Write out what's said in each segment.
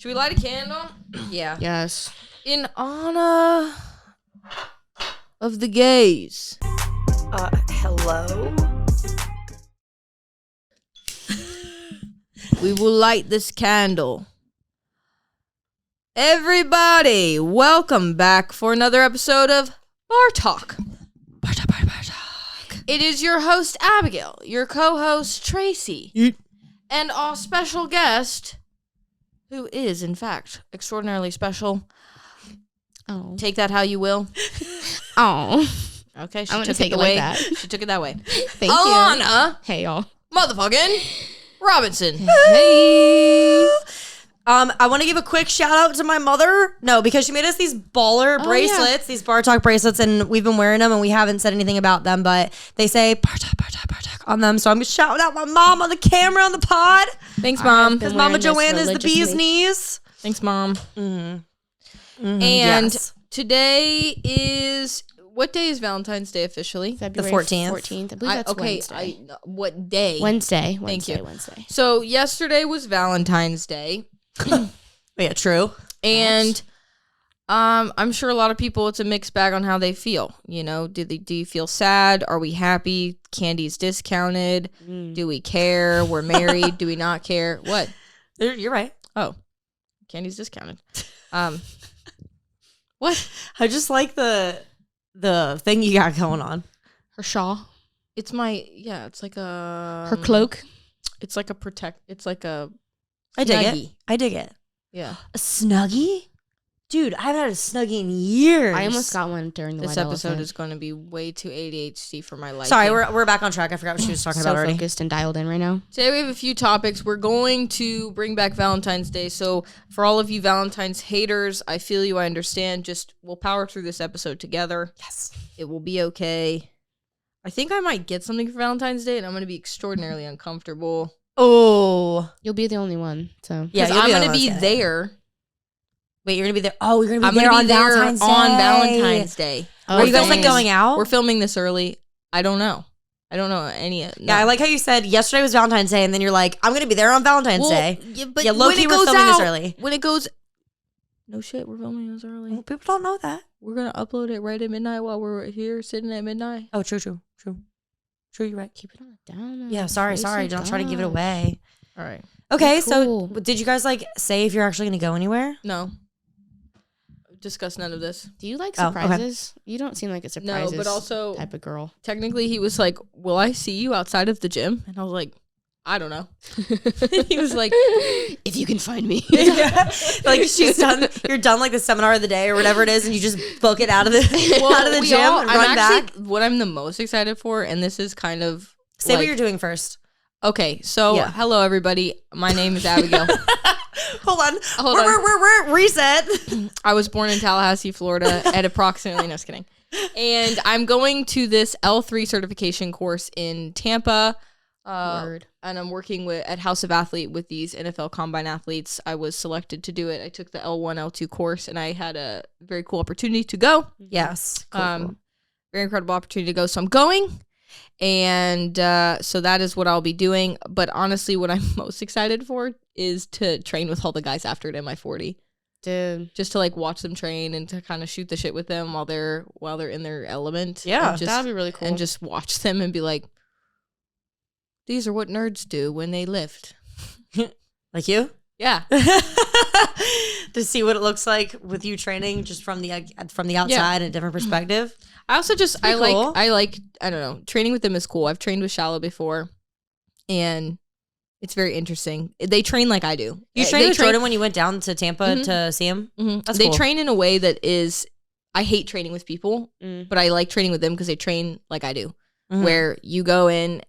Should we light a candle? Yeah. Yes. In honor of the gays. Hello? We will light this candle. Everybody, welcome back for another episode of BarTalk. It is your host, Abigail, your co-host, Tracy, and our special guest, who is, in fact, extraordinarily special. Oh. Take that how you will. Oh. Okay, she I'm gonna took take it it away. like that. She took it that way. Thank you. Alana Hey, y'all. motherfucking Robinson. Hey. I want to give a quick shout out to my mother. No, because she made us these baller bracelets, these BarTalk bracelets, and we've been wearing them and we haven't said anything about them, but they say BarTalk on them. So I'm just shouting out my mom on the camera on the pod. Thanks, Mom. Because Mama Joanne is the bee's knees. Thanks, Mom. Mm-hmm. And Yes. today is... What day is Valentine's Day officially? February 14th. 14th. I believe that's Wednesday. What day? Wednesday. Thank you. Wednesday. So yesterday was Valentine's Day. Yeah, true. And I'm sure a lot of people, it's a mixed bag on how they feel. You know, do you feel sad? Are we happy? Candy's discounted. Do we care? We're married. Do we not care? What? You're right. Oh, candy's discounted. What? I just like the thing you got going on. Her shawl. It's my, yeah, it's like a... Her cloak. It's like a it's like a... I dig Snuggie. it. I dig it. Yeah. A Snuggie? Dude, I haven't had a Snuggie in years. I almost got one during the This White episode Elephant. is going to be way too ADHD for my life. Sorry, we're back on track. I forgot what she was talking so about already. focused and dialed in right now. Today we have a few topics. We're going to bring back Valentine's Day. So for all of you Valentine's haters, I feel you, I understand. Just we'll power through this episode together. Yes. It will be okay. I think I might get something for Valentine's Day and I'm going to be extraordinarily uncomfortable. Oh. You'll be the only one. So Yeah, Because I'm going to be there. Wait, you're going to be there? Oh, you're going to I'm be there going to on be there Valentine's Day. on Valentine's Day. Oh, Are you guys like dang. going out? We're filming this early. I don't know any. No. Yeah, I like how you said yesterday was Valentine's Day, and then you're like, I'm going to be there on Valentine's Day. Yeah, but Yeah, low-key, when it we're goes filming this out, early. When it goes... No shit, we're filming this early. Well, people don't know that. We're going to upload it right at midnight while we're here sitting at midnight. Oh, true. True, you're right. keep it on the down. Yeah, sorry. Don't try to give it away. All right. Okay, Cool. so did you guys like say if you're actually going to go anywhere? No. Discuss none of this. Do you like Oh, okay. surprises? You don't seem like a surprises No, but also, type of girl. technically, he was like, will I see you outside of the gym? And I was like, I don't know. He was like, if you can find me. Like she's done, you're done like the seminar of the day or whatever it is, and you just book it out of the out of the gym and run back. What I'm the most excited for, and this is kind of Say what like- you're doing first. Okay, so Yeah. hello everybody. My name is Abigail. Hold on. Hold on. We're reset. I was born in Tallahassee, Florida at approximately, no, just kidding. And I'm going to this L3 certification course in Tampa. Word. And I'm working at House of Athlete with these NFL Combine athletes. I was selected to do it. I took the L1, L2 course, and I had a very cool opportunity to go. Yes. Very incredible opportunity to go. So I'm going. And so that is what I'll be doing. But honestly, what I'm most excited for is to train with all the guys after it in my 40. Dude. Just to like watch them train and to kind of shoot the shit with them while they're in their element. Yeah, and just, that'd be really cool. And just watch them and be like, these are what nerds do when they lift. Like you? Yeah. To see what it looks like with you training just from the outside and a different perspective. I also just I cool. like I don't know, training with them is cool. I've trained with Shallow before, and it's very interesting. They train like I do. You trained with Jordan when you went down to Tampa to see him? Mm-hmm. That's they cool. train in a way that is, I hate training with people, Mm. but I like training with them because they train like I do. Mhm. Where you go in,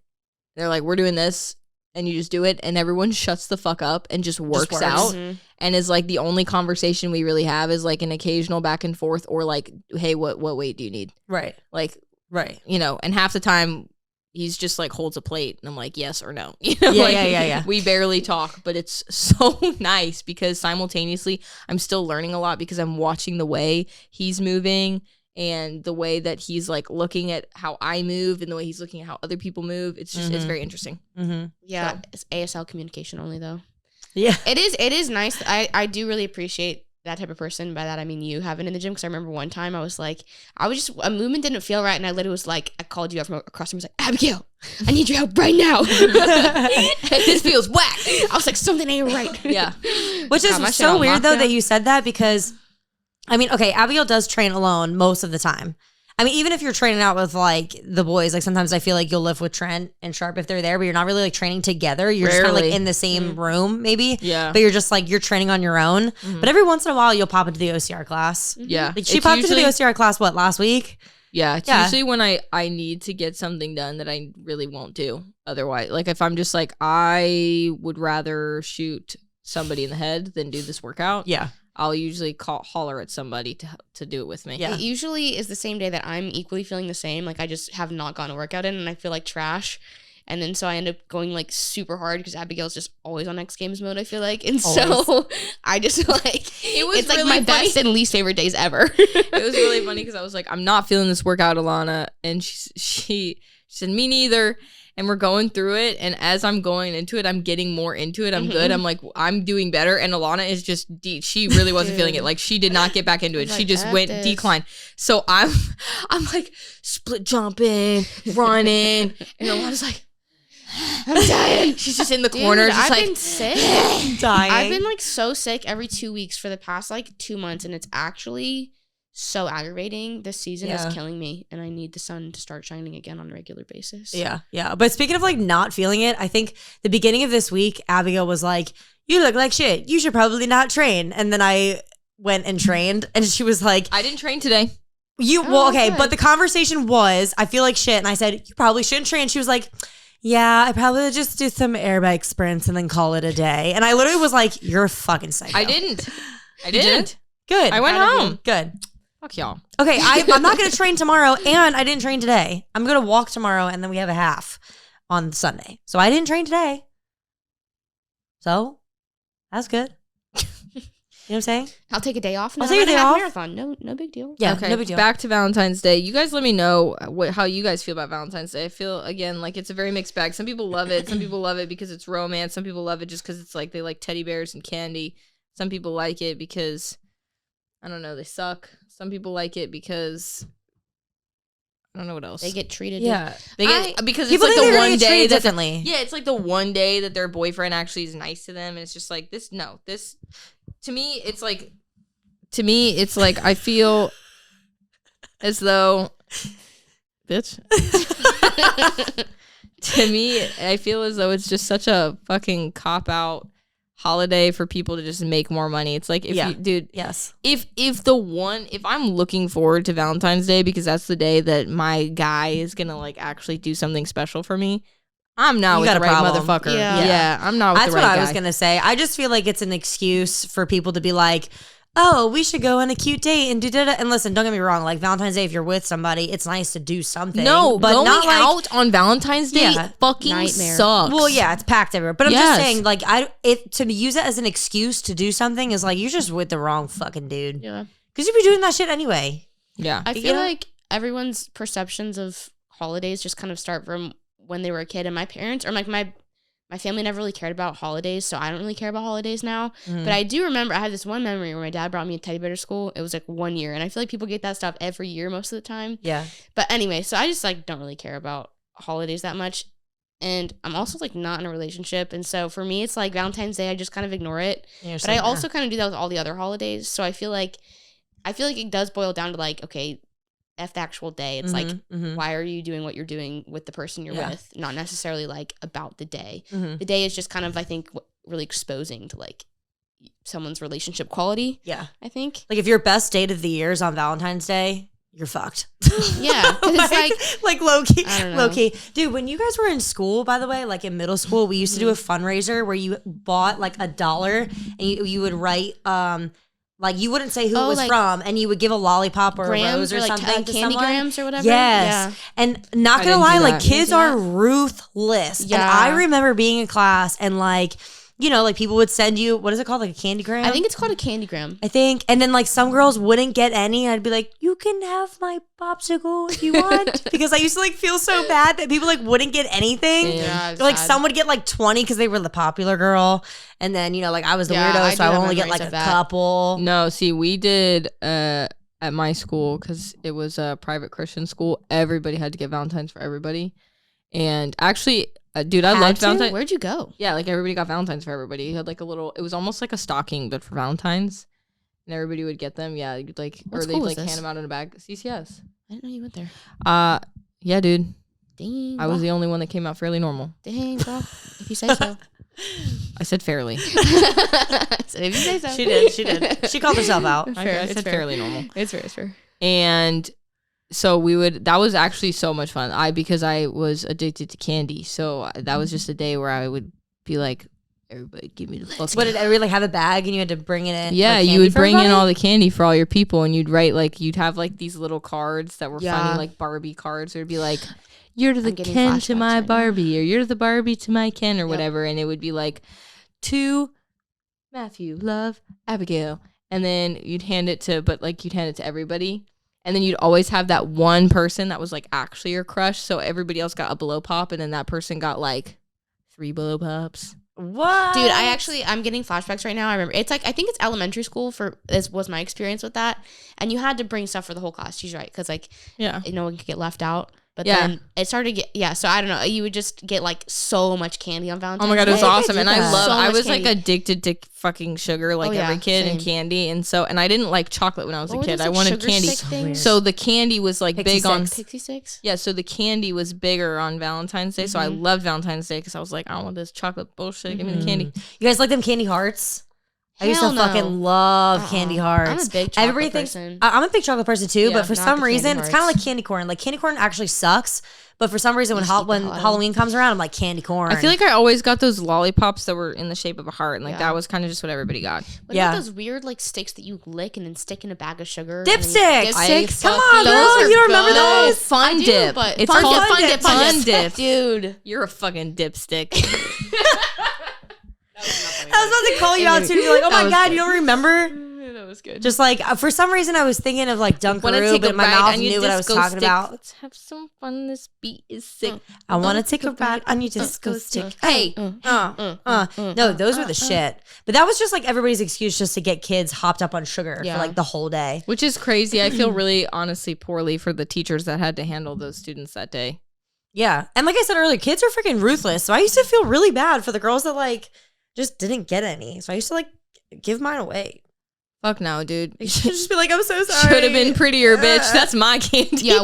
they're like, we're doing this, and you just do it, and everyone shuts the fuck up and just works out. Mhm. And is like the only conversation we really have is like an occasional back and forth or like, hey, what weight do you need? Right. Like, Right. you know, and half the time he's just like holds a plate and I'm like, yes or no. You know, Yeah, like, yeah. We barely talk, but it's so nice because simultaneously I'm still learning a lot because I'm watching the way he's moving and the way that he's like looking at how I move and the way he's looking at how other people move. It's just, it's very interesting. Mm-hmm. Yeah, it's ASL communication only though. Yeah. It is nice. I do really appreciate that type of person. By that I mean you having in the gym, because I remember one time I was a movement didn't feel right, and I literally was like, I called you up from across the room, I was like, Abigail, I need your help right now. This feels whack. I was like, something ain't right. Yeah. Which is so weird though that you said that, because I mean, okay, Abigail does train alone most of the time. I mean, even if you're training out with like the boys, like sometimes I feel like you'll lift with Trent and Sharp if they're there, but you're not really like training together. You're just kind of like in the same room, maybe. Yeah. But you're just like, you're training on your own. But every once in a while, you'll pop into the OCR class. Yeah. Like she popped into the OCR class, what, last week? Yeah. It's usually when I need to get something done that I really won't do otherwise. Like if I'm just like, I would rather shoot somebody in the head than do this workout. Yeah. I'll usually holler at somebody to do it with me. Yeah. It usually is the same day that I'm equally feeling the same. Like I just have not gotten a workout in and I feel like trash. And then so I end up going like super hard because Abigail's just always on X Games mode, I feel like. And so I just like, it's like my best and least favorite days ever. It was really funny because I was like, I'm not feeling this workout, Alana. And she said, me neither. And we're going through it. And as I'm going into it, I'm getting more into it. I'm good. I'm like, I'm doing better. And Alana is just, she really wasn't feeling it. Like she did not get back into it. She just went decline. So I'm like split jumping, running. And Alana's like, I'm dying. She's just in the corner. Just I've been sick. Dying. I've been like so sick every 2 weeks for the past like 2 months. And it's actually so aggravating. This season is killing me, and I need the sun to start shining again on a regular basis. Yeah. But speaking of like not feeling it, I think the beginning of this week, Abigail was like, you look like shit. You should probably not train. And then I went and trained, and she was like, I didn't train today. Okay, but the conversation was, I feel like shit. And I said, you probably shouldn't train. She was like, yeah, I probably just do some air bike sprints and then call it a day. And I literally was like, you're a fucking psycho. I didn't. Good. I went home. Good. Fuck y'all. Okay, I'm not going to train tomorrow, and I didn't train today. I'm going to walk tomorrow, and then we have a half on Sunday. So I didn't train today. So that's good. You know what I'm saying? I'll take a day off. I'll take a day off. Marathon. No big deal. Yeah, okay, no big deal. Back to Valentine's Day. You guys let me know how you guys feel about Valentine's Day. I feel, again, like it's a very mixed bag. Some people love it. Some people love it because it's romance. Some people love it just because it's like they like teddy bears and candy. Some people like it because, I don't know, they suck. Some people like it because I don't know what else. They get treated. Yeah, because people it's like the one day that differently. Yeah, it's like the one day that their boyfriend actually is nice to them, and it's just like this. No, this to me, it's like I feel as though, bitch. To me, I feel as though it's just such a fucking cop out holiday for people to just make more money. It's like, if you, dude, yes. If I'm looking forward to Valentine's Day because that's the day that my guy is gonna like actually do something special for me, I'm not with the right motherfucker. Yeah, I'm not with the right guy. That's what I was gonna say. I just feel like it's an excuse for people to be like, oh, we should go on a cute date and do that. And listen, don't get me wrong. Like Valentine's Day, if you're with somebody, it's nice to do something. No, but going not like, out on Valentine's Day fucking nightmare. sucks. Well, yeah, it's packed everywhere. But I'm just saying, like, to use it as an excuse to do something is like you're just with the wrong fucking dude. Yeah, because you'd be doing that shit anyway. Yeah, I feel like everyone's perceptions of holidays just kind of start from when they were a kid, and my parents or like my family never really cared about holidays, so I don't really care about holidays now. But I do remember I had this one memory where my dad brought me a teddy bear to school. It was like 1 year, and I feel like people get that stuff every year most of the time. Yeah. But anyway, so I just like don't really care about holidays that much. And I'm also like not in a relationship, and so for me it's like Valentine's Day, I just kind of ignore it. But I also kind of do that with all the other holidays. So I feel like it does boil down to like, okay, F the actual day. It's like, why are you doing what you're doing with the person you're with? Not necessarily like about the day. The day is just kind of, I think, really exposing to like someone's relationship quality. Yeah. I think. Like if your best date of the year is on Valentine's Day, you're fucked. Yeah. It's like low key. I don't know. Low key. Dude, when you guys were in school, by the way, like in middle school, we used to do a fundraiser where you bought like $1 and you would write, like you wouldn't say who it was like from, and you would give a lollipop or a rose or like something to candy someone. grams or whatever. Yes, Yeah. and not gonna lie, like kids Yeah. are ruthless. Yeah. And I remember being in class and like you know, like people would send you, what is it called? Like a candygram? I think it's called a candygram. I think. And then like some girls wouldn't get any. I'd be like, you can have my popsicle if you want. Because I used to like feel so bad that people like wouldn't get anything. Yeah, Like some would get like 20 because they were the popular girl. And then, you know, like I was the weirdo, so I would only get like a couple. No, see, we did at my school, because it was a private Christian school. Everybody had to get Valentine's for everybody. And actually, dude, I loved Valentine's. Where'd you go? Yeah, like everybody got Valentine's for everybody. You had like a little, it was almost like a stocking, but for Valentine's. And everybody would get them. Yeah, you'd like, or they'd like hand them out in a bag. CCS. I didn't know you went there. Yeah, dude. Dang. I was the only one that came out fairly normal. Dang, bro. If you say so. I said fairly. So if you say so. She did. She called herself out. I said fairly normal. It's fair. And so that was actually so much fun. Because I was addicted to candy. So that was just a day where I would be like, everybody give me the fucking. What, did everybody like have a bag and you had to bring it in? Yeah, like, you would bring in all the candy for all your people, and you'd write like, you'd have like these little cards that were funny, like Barbie cards. It would be like, you're the Ken to my Barbie, or you're the Barbie to my Ken, or whatever. And it would be like, to Matthew, love, Abigail. And then you'd hand it to everybody. And then you'd always have that one person that was like actually your crush. So everybody else got a blow pop, and then that person got like 3 blow pops. What? Dude, I'm getting flashbacks right now. I remember, it's like, I think it's elementary school this was my experience with that. And you had to bring stuff for the whole class. She's right. Cause like, no one could get left out. But then it started to get, so I don't know. You would just get like so much candy on Valentine's Day. Oh my God, it was awesome. And I was candy. like addicted to fucking sugar, like every kid, and candy. And I didn't like chocolate when I was a kid. I wanted candy. So the candy was like big on Pixie Sticks. Yeah, so the candy was bigger on Valentine's Day. So I loved Valentine's Day because I was like, I don't want this chocolate bullshit. Give me the candy. You guys like them candy hearts? I used to fucking love candy hearts. I'm a big chocolate person. I'm a big chocolate person too, but for some reason, it's kind of like candy corn. Like candy corn actually sucks, but for some reason, when Halloween comes around, I'm like candy corn. I feel like I always got those lollipops that were in the shape of a heart, and like that was kind of just what everybody got. What about those weird like sticks that you lick and then stick in a bag of sugar? Dipsticks. Come on, girl, you don't remember those? Fun dip. It's called fun dip. Dude, you're a fucking dipstick. I was about to call you out too to be like, oh my God, you don't remember? That was good. Just like, for some reason, I was thinking of like Dunkaroo, but my mouth knew what I was talking about. Let's have some fun. This beat is sick. I want to take a ride on your disco stick. Hey. No, those were the shit. But that was just like everybody's excuse just to get kids hopped up on sugar for like the whole day. Which is crazy. I feel really, honestly, poorly for the teachers that had to handle those students that day. Yeah. And like I said earlier, kids are freaking ruthless. So I used to feel really bad for the girls that like just didn't get any. So I used to like give mine away. Fuck no, dude. You should just be like, I'm so sorry. Should have been prettier, bitch. That's my candy. Yeah,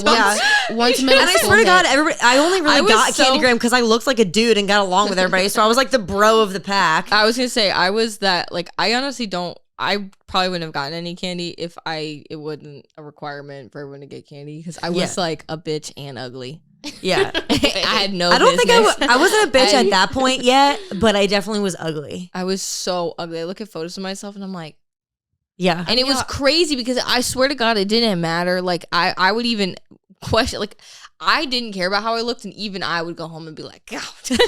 once middle and I school swear to God, I only really got candygram because I looked like a dude and got along with everybody. So I was like the bro of the pack. I was gonna say I was that. Like, I honestly don't. I probably wouldn't have gotten any candy if it wasn't a requirement for everyone to get candy, because I was like a bitch and ugly. Yeah. I had no. I don't business. think I wasn't a bitch at that point yet, but I definitely was ugly. I was so ugly. I look at photos of myself and I'm like. Yeah. And it was crazy because I swear to God, it didn't matter. Like, I would even question, like, I didn't care about how I looked, and even I would go home and be like, God. Because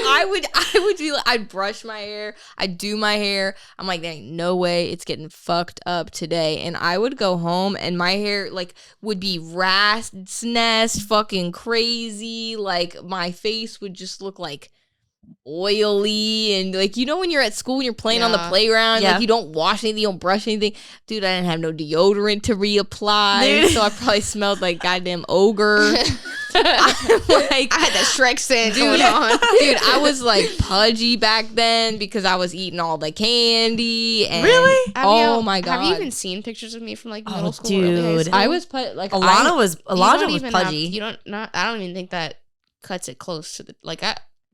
I would be like, I'd brush my hair, I'd do my hair. I'm like, there ain't no way it's getting fucked up today. And I would go home and my hair, like, would be rat's nest, fucking crazy. Like, my face would just look like oily, and like, you know, when you're at school and you're playing on the playground, like, you don't wash anything, you don't brush anything. Dude, I didn't have no deodorant to reapply, so I probably smelled like goddamn ogre. I had that Shrek scent going on. Dude, I was like pudgy back then because I was eating all the candy. And really? Oh my God. Have you even seen pictures of me from like middle school? Dude, I was like Alana was pudgy. I don't even think that cuts it close to the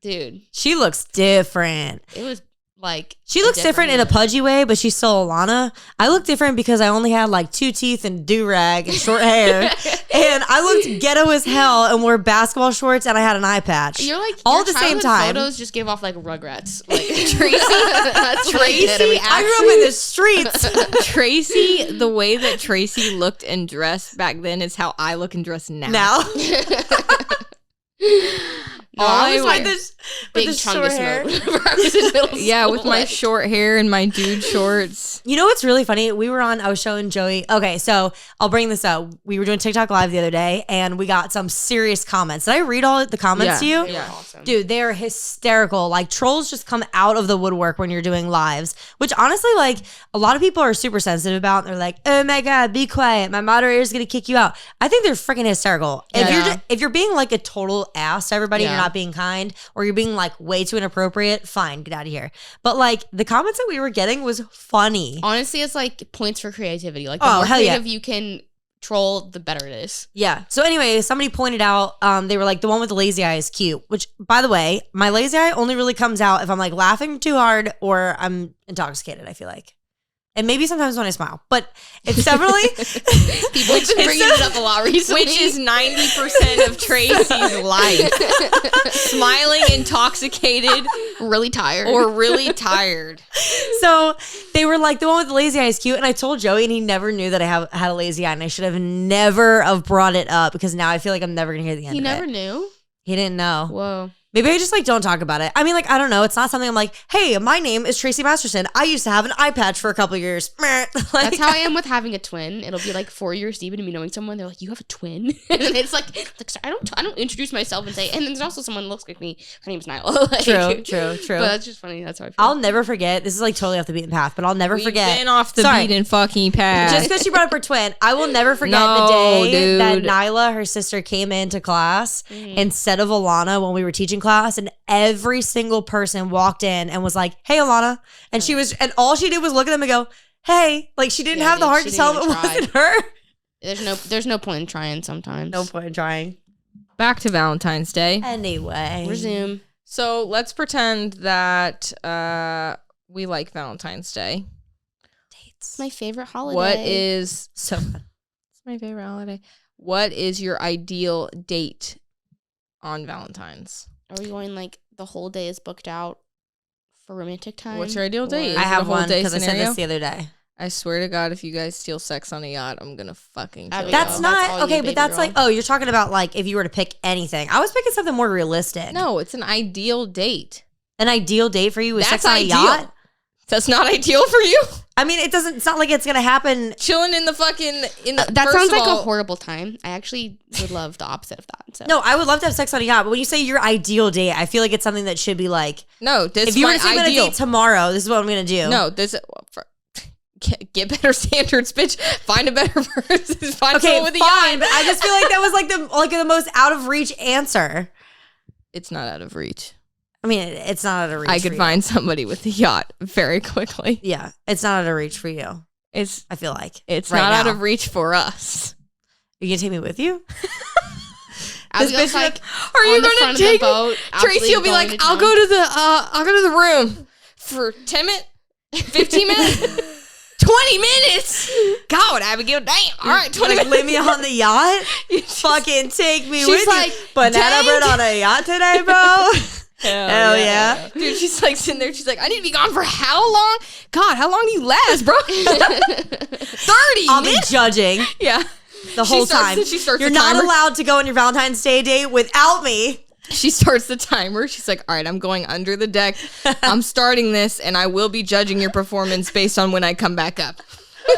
dude. She looks different. It was like she looks different in a pudgy way, but she's still Alana. I look different because I only had like 2 teeth and do-rag and short hair, and I looked ghetto as hell and wore basketball shorts, and I had an eye patch. You're like all at the same time. Photos just gave off like Rugrats. Like Tracy. I grew up in the streets. Tracy, the way that Tracy looked and dressed back then is how I look and dress now. No, I was like like this big with the short chungus hair. mode. whenever I was in middle Yeah, with school, my like- short hair and my dude shorts. You know what's really funny? I was showing Joey. Okay, so I'll bring this up. We were doing TikTok live the other day and we got some serious comments. Did I read all the comments to you? They were awesome. Dude, they're hysterical. Like trolls just come out of the woodwork when you're doing lives, which honestly, like a lot of people are super sensitive about. They're like, "Oh my god, be quiet. My moderator is gonna kick you out." I think they're freaking hysterical. Yeah. If you're being like a total ass to everybody, Yeah. you're not being kind, or you're being like way too inappropriate. Fine, get out of here. But like the comments that we were getting was funny. Honestly, it's like points for creativity. Like the Oh, more hell yeah. creative you can troll, the better it is. Yeah. So anyway, somebody pointed out, they were like, the one with the lazy eye is cute. Which, by the way, my lazy eye only really comes out if I'm like laughing too hard or I'm intoxicated. I feel like, and maybe sometimes when I smile. But it's definitely People have been bringing it up a lot recently. Which is 90% of Tracy's life. Smiling, intoxicated, really tired. or really tired. So they were like, the one with the lazy eye is cute. And I told Joey, and he never knew that I had a lazy eye, and I should have never have brought it up because now I feel like I'm never gonna hear the end. he of never it. knew. He didn't know. Whoa. Maybe I just like don't talk about it. I mean, like, I don't know. It's not something I'm like, hey, my name is Tracy Masterson. I used to have an eye patch for a couple years. Like, That's how I am with having a twin. It'll be like 4 years deep into me knowing someone. They're like, "You have a twin," and then it's like I don't introduce myself and say. And then there's also someone that looks like me. Her name's Nyla. Like, True. But that's just funny. That's how I feel. I'll never forget. This is like totally off the beaten path, but I'll never We've forget. been off the Sorry. beaten fucking path. Just because she brought up her twin, I will never forget No, the day that dude. Nyla, her sister, came into class instead of Alana when we were teaching class, and every single person walked in and was like, "Hey, Alana," and she was, and all she did was look at them and go, "Hey," like she didn't Yeah, have the dude, heart she to tell didn't them it even wasn't her. There's no point in trying sometimes. No point in trying. Back to Valentine's Day. Anyway, Resume. So let's pretend that we like Valentine's Day. It's my favorite holiday. What is so fun. it's my favorite holiday? What is your ideal date on Valentine's? Are we going like the whole day is booked out for romantic time? What's your ideal date? Or- Is I it have a whole one day because I said scenario? this the other day. I swear to God, if you guys steal sex on a yacht, I'm gonna fucking kill Abigail. you. That's That's all not you, okay, baby but that's girl. like, oh, you're talking about like if you were to pick anything. I was picking something more realistic. No, it's an ideal date. An ideal date for you is That's sex on a ideal. yacht. That's not ideal for you. I mean, it's not like it's gonna happen. Chilling in the fucking that first sounds of like all, a horrible time. I actually would love the opposite of that. So No, I would love to have sex on a yacht, but when you say your ideal date, I feel like it's something that should be like, No, this if you were my to say I'm gonna ideal. date tomorrow, this is what I'm gonna do. No, this get better standards, bitch. Find a better person. Find okay, someone with a fine, yacht. but I just feel like that was like the most out of reach answer. It's not out of reach. I mean, it's not out of reach. I for could you. find somebody with a yacht very quickly. Yeah, it's not out of reach for you. It's I feel like it's right not out now. of reach for us. Are you gonna take me with you? Abigail's bitch like, Are you on the gonna front of the take boat, Tracy will be absolutely like, going to I'll town." go to the room for 10 minutes, 15 minutes, 20 minutes. God, Abigail, damn. All right, 20 Like, minutes. leave me on the yacht. Fucking take me with like, you. Banana dang. bread on a yacht today, bro. Hell yeah. Dude, she's like sitting there. She's like, I need to be gone for how long? God, how long do you last, bro? 30 I'll be minutes. judging Yeah. the whole time. She starts You're the not timer. allowed to go on your Valentine's Day date without me. She starts the timer. She's like, all right, I'm going under the deck. I'm starting this, and I will be judging your performance based on when I come back up.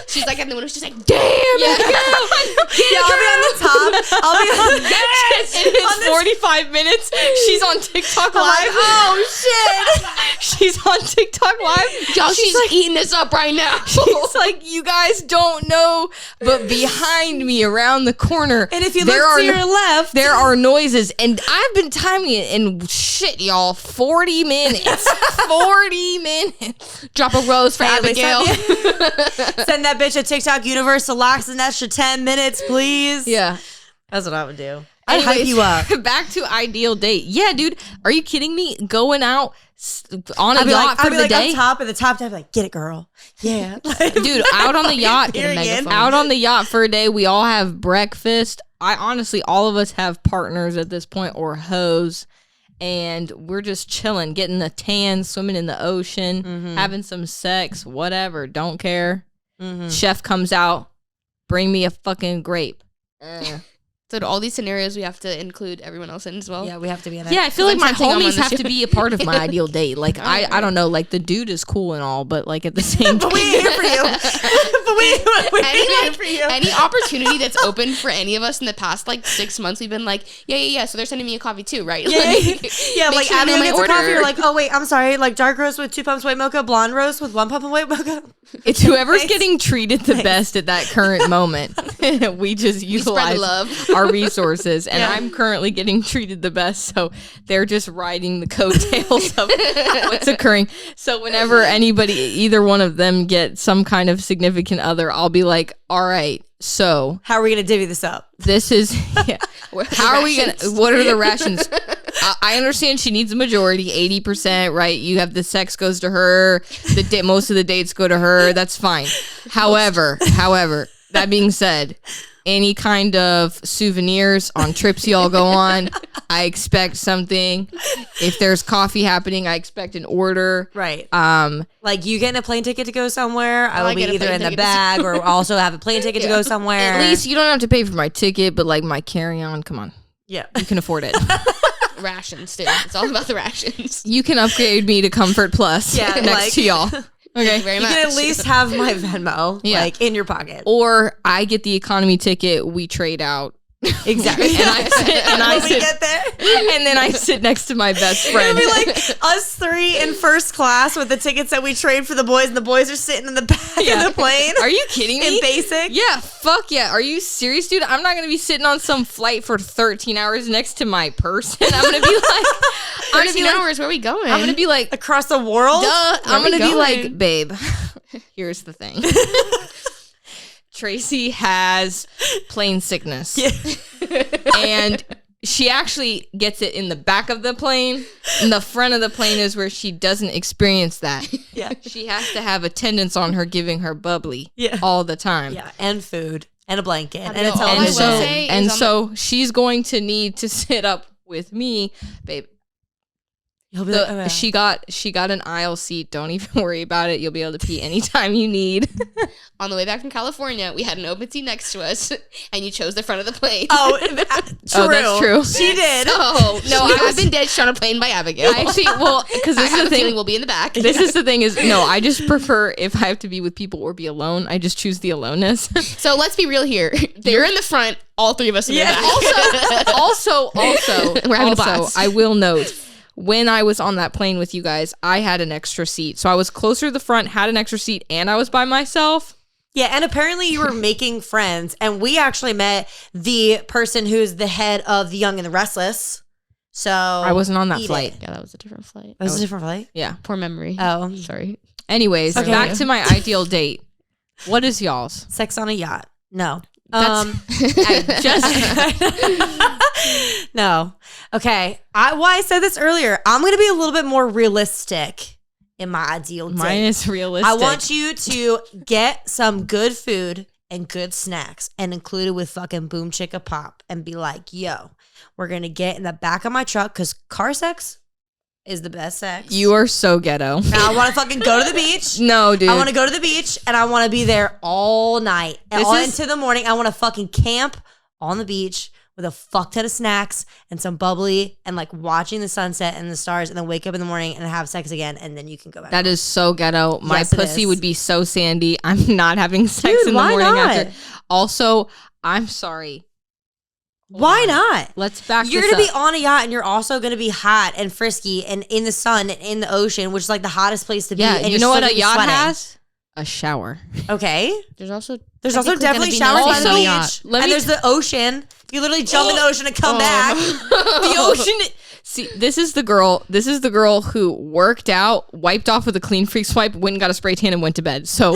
She's like at the window. She's like, "Damn, Yeah. Yeah, I'll be on the top. I'll be on Yes! It is 45 minutes. She's on TikTok Live. like, oh, shit. She's on TikTok Live. y'all, she's eating this up right now." She's like, you guys don't know, but behind me around the corner, And if you there look are to your left, there are noises, and I've been timing it, and shit, y'all, 40 minutes. 40 minutes. Drop a rose for Hey, at least Abigail. send that bitch a TikTok universe to locks an extra 10 minutes, please. Yeah. That's what I would do. I'd hype Anyways, you up. Back to ideal date. Yeah, dude. Are you kidding me? Going out on a I'd be yacht like, for I'd be the like day? up top, and the top I'd be like, get it, girl. Yeah. Dude, out on the yacht. Period. megaphone. Out on the yacht for a day. We all have breakfast. I honestly, all of us have partners at this point or hoes. And we're just chilling, getting the tan, swimming in the ocean, having some sex, whatever. Don't care. Chef comes out, bring me a fucking grape. It's So to all these scenarios, we have to include everyone else in as well. Yeah, we have to be in it. Yeah, I feel like my I'm on homies the have show. to be a part of my ideal date. Like I don't know, like the dude is cool and all, but like at the same But time, we ain't here for you. But we ain't here Any, for you. any opportunity that's open for any of us in the past like 6 months, we've been like, yeah. So they're sending me a coffee too, right? Yeah, Make like sure you know Abigail my gets a order. coffee. You're like, oh wait, I'm sorry. Like dark roast with 2 pumps white mocha, blonde roast with 1 pump of white mocha. it's whoever's getting treated the best at that current moment. We just spread utilize love. our resources, and I'm currently getting treated the best, so they're just riding the coattails of what's occurring. So whenever either one of them get some kind of significant other, I'll be like, all right, so How are we gonna divvy this up? this is how are we gonna, what are the rations? I understand she needs a majority, 80%, right? You have the sex goes to her, most of the dates go to her, that's fine. However, that being said, any kind of souvenirs on trips y'all go on, I expect something. If there's coffee happening, I expect an order. Right. Like you getting a plane ticket to go somewhere, I will I be get a either plane in the ticket to bag or also have a plane ticket to go somewhere. At least you don't have to pay for my ticket, but like my carry-on, come on. Yeah. You can afford it. Rations too. It's all about the rations. You can upgrade me to Comfort Plus next to y'all. Thank Okay. you very You much. can at least have my Venmo like in your pocket. Or I get the economy ticket, we trade out. Exactly. And I When we sit get there. and then I sit next to my best friend. It'll be like us three in first class with the tickets that we trade for the boys, and the boys are sitting in the back of the plane. Are you kidding me? In basic? Yeah, fuck yeah. Are you serious, dude? I'm not gonna be sitting on some flight for 13 hours next to my person. I'm gonna be like, 13 hours, where are we going? I'm gonna be like, Across the world? duh. I'm we gonna be going? like, babe, here's the thing. Tracy has plane sickness. And she actually gets it in the back of the plane. And the front of the plane is where she doesn't experience that. Yeah. She has to have attendants on her giving her bubbly Yeah. all the time. Yeah, and food, and a blanket, and a know, all I will television. say And is on so she's going to need to sit up with me, babe. He'll be like, okay. She got an aisle seat. Don't even worry about it. You'll be able to pee anytime you need. on the way back from California, we had an open seat next to us, and you chose the front of the plane. Oh, true. Oh, that's true. She did. Oh no! I've been ditched on a plane by Abigail. Actually, well, because I this is have the a feeling thing. we'll be in the back. This is the thing is no. I just prefer if I have to be with people or be alone. I just choose the aloneness. So let's be real here. You're in the front. All three of us in the back. Also, We're having a blast. I will note. When I was on that plane with you guys, I had an extra seat. So I was closer to the front, had an extra seat, and I was by myself. Yeah, and apparently you were making friends, and we actually met the person who's the head of The Young and the Restless. So I wasn't on that eat flight. it. Yeah, that was a different flight. That was a different flight? Yeah. Poor memory. Oh. Sorry. Anyways, Okay. back to my ideal date. What is y'all's? Sex on a yacht. No. I just No. Okay. I said this earlier. I'm going to be a little bit more realistic in my ideal date. mine is realistic. I want you to get some good food and good snacks and include it with fucking Boom Chicka Pop and be like, yo, we're going to get in the back of my truck because car sex is the best sex. You are so ghetto. Now I want to fucking go to the beach. No, dude. I want to go to the beach and I want to be there all night and This all is- into the morning. I want to fucking camp on the beach with a fuck ton of snacks and some bubbly and like watching the sunset and the stars and then wake up in the morning and have sex again and then you can go back. That is so ghetto. My Yes, it pussy is. would be so sandy. I'm not having sex Dude, in the why morning not? after. Also, I'm sorry. Why not? Let's back You're this going to be up. on a yacht and you're also going to be hot and frisky and in the sun and in the ocean, which is like the hottest place to be. Yeah, and you you're know what still a gonna be yacht sweating. has? A shower. Okay. There's also Technically definitely showers by the Also- beach. Let And me- there's the ocean. You literally jump in the ocean and come back. The ocean. See, this is the girl. This is the girl who worked out, wiped off with a clean freak swipe, went and got a spray tan, and went to bed. So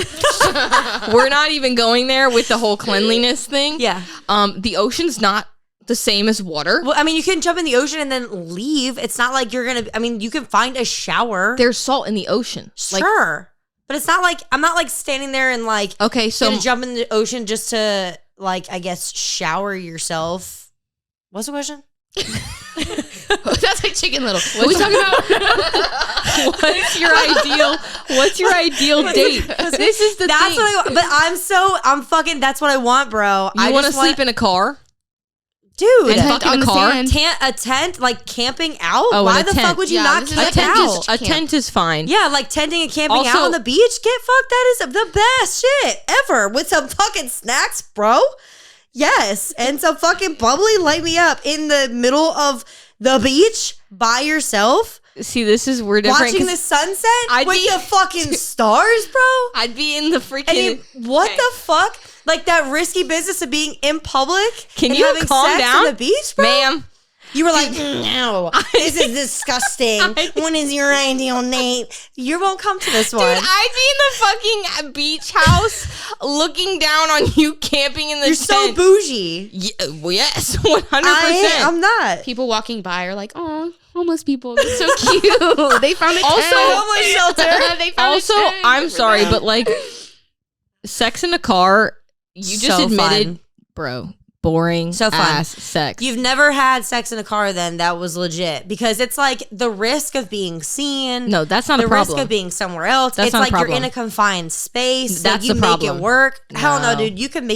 we're not even going there with the whole cleanliness thing. Yeah. The ocean's not the same as water. Well, I mean, you can jump in the ocean and then leave. It's not like you're going to, I mean, you can find a shower. There's salt in the ocean. Like, Sure. But it's not like, I'm not like standing there and like, okay, so gonna jump in the ocean just to like, I guess, shower yourself. What's the question? that's like Chicken Little. What are we talking about? what's your ideal date? This is the That's thing. what I want. But I'm fucking, that's what I want, bro. You want to sleep in a car? Dude, And fucking on a the car. sand. a tent, like camping out? Oh, Why and a the tent. fuck would you Yeah, not this is camp a tent out? is- A tent is fine. Yeah, like tenting and camping Also- out on the beach. Get fucked. That is the best shit ever with some fucking snacks, bro. Yes, and some fucking bubbly. Light me up in the middle of the beach by yourself, See, this is we're different. watching 'cause the sunset I'd with be- the fucking stars, bro. I'd be in the And freaking. what Okay. the fuck? Like that risky business of being in public Can and you having calm sex down? on the beach, bro? Ma'am. You were like, no, this is disgusting. When is your ideal date? You won't come to this one. Dude, I'd be in the fucking beach house looking down on you camping in the You're tent. so bougie. Well, yes, 100%. I'm not. People walking by are like, oh, homeless people. That's so cute. They found a Also- tent. Homeless shelter. They found Also, a tent I'm for sorry, them. but like, sex in a car, you just So admitted, fun. bro, boring So fun. ass sex. You've never had sex in a car then that was legit because it's like the risk of being seen. No, that's not the a problem. risk of being somewhere else. That's it's not a like you're problem. in a confined space. That's so you the make problem. it work. Hell no, No. dude. You can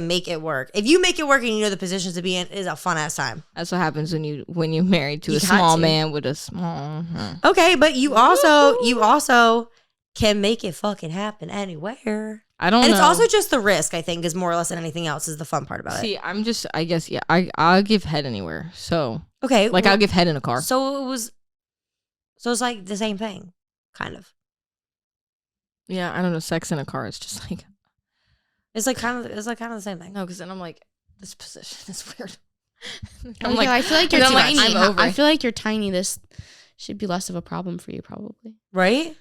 make it work. If you make it work and you know the positions to be in, it is a fun ass time. That's what happens when you're married to You a got small to. man with a small. Okay, but you also can make it fucking happen anywhere. I don't And know. it's also just the risk, I think, is more or less than anything else is the fun part about it. See, I guess, yeah, I'll give head anywhere. So, Okay. like, well, I'll give head in a car. so it's like the same thing, kind of. Yeah, I don't know. Sex in a car is just like, It's like kind of the same thing. no, because then I'm like, this position is weird. I'm like, I feel like you're and I'm tiny. like, I'm over I it. feel like you're tiny. This should be less of a problem for you, probably. Right?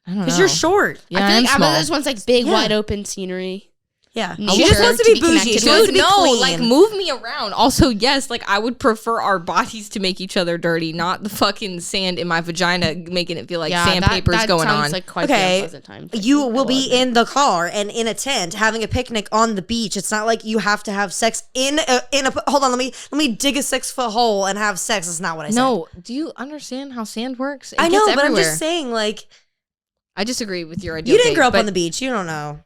I don't know. Because you're short. Yeah, I feel I'm like small. this one's like big, Yeah. wide open scenery. Yeah. Nature She just wants to to be be bougie. connected She wants to Dude, be no, clean. like move me around. Also, yes, like I would prefer our bodies to make each other dirty, not the fucking sand in my vagina making it feel like sandpaper's that going sounds on. like quite Okay, the unpleasant time. You will be in the car and in a tent having a picnic on the beach. It's not like you have to have sex in a hold on, let me dig a 6-foot hole and have sex. That's not what I said. No, do you understand how sand works? It I know, gets but I'm everywhere. just saying, like, I disagree with your idea. you didn't grow up on the beach. You don't know.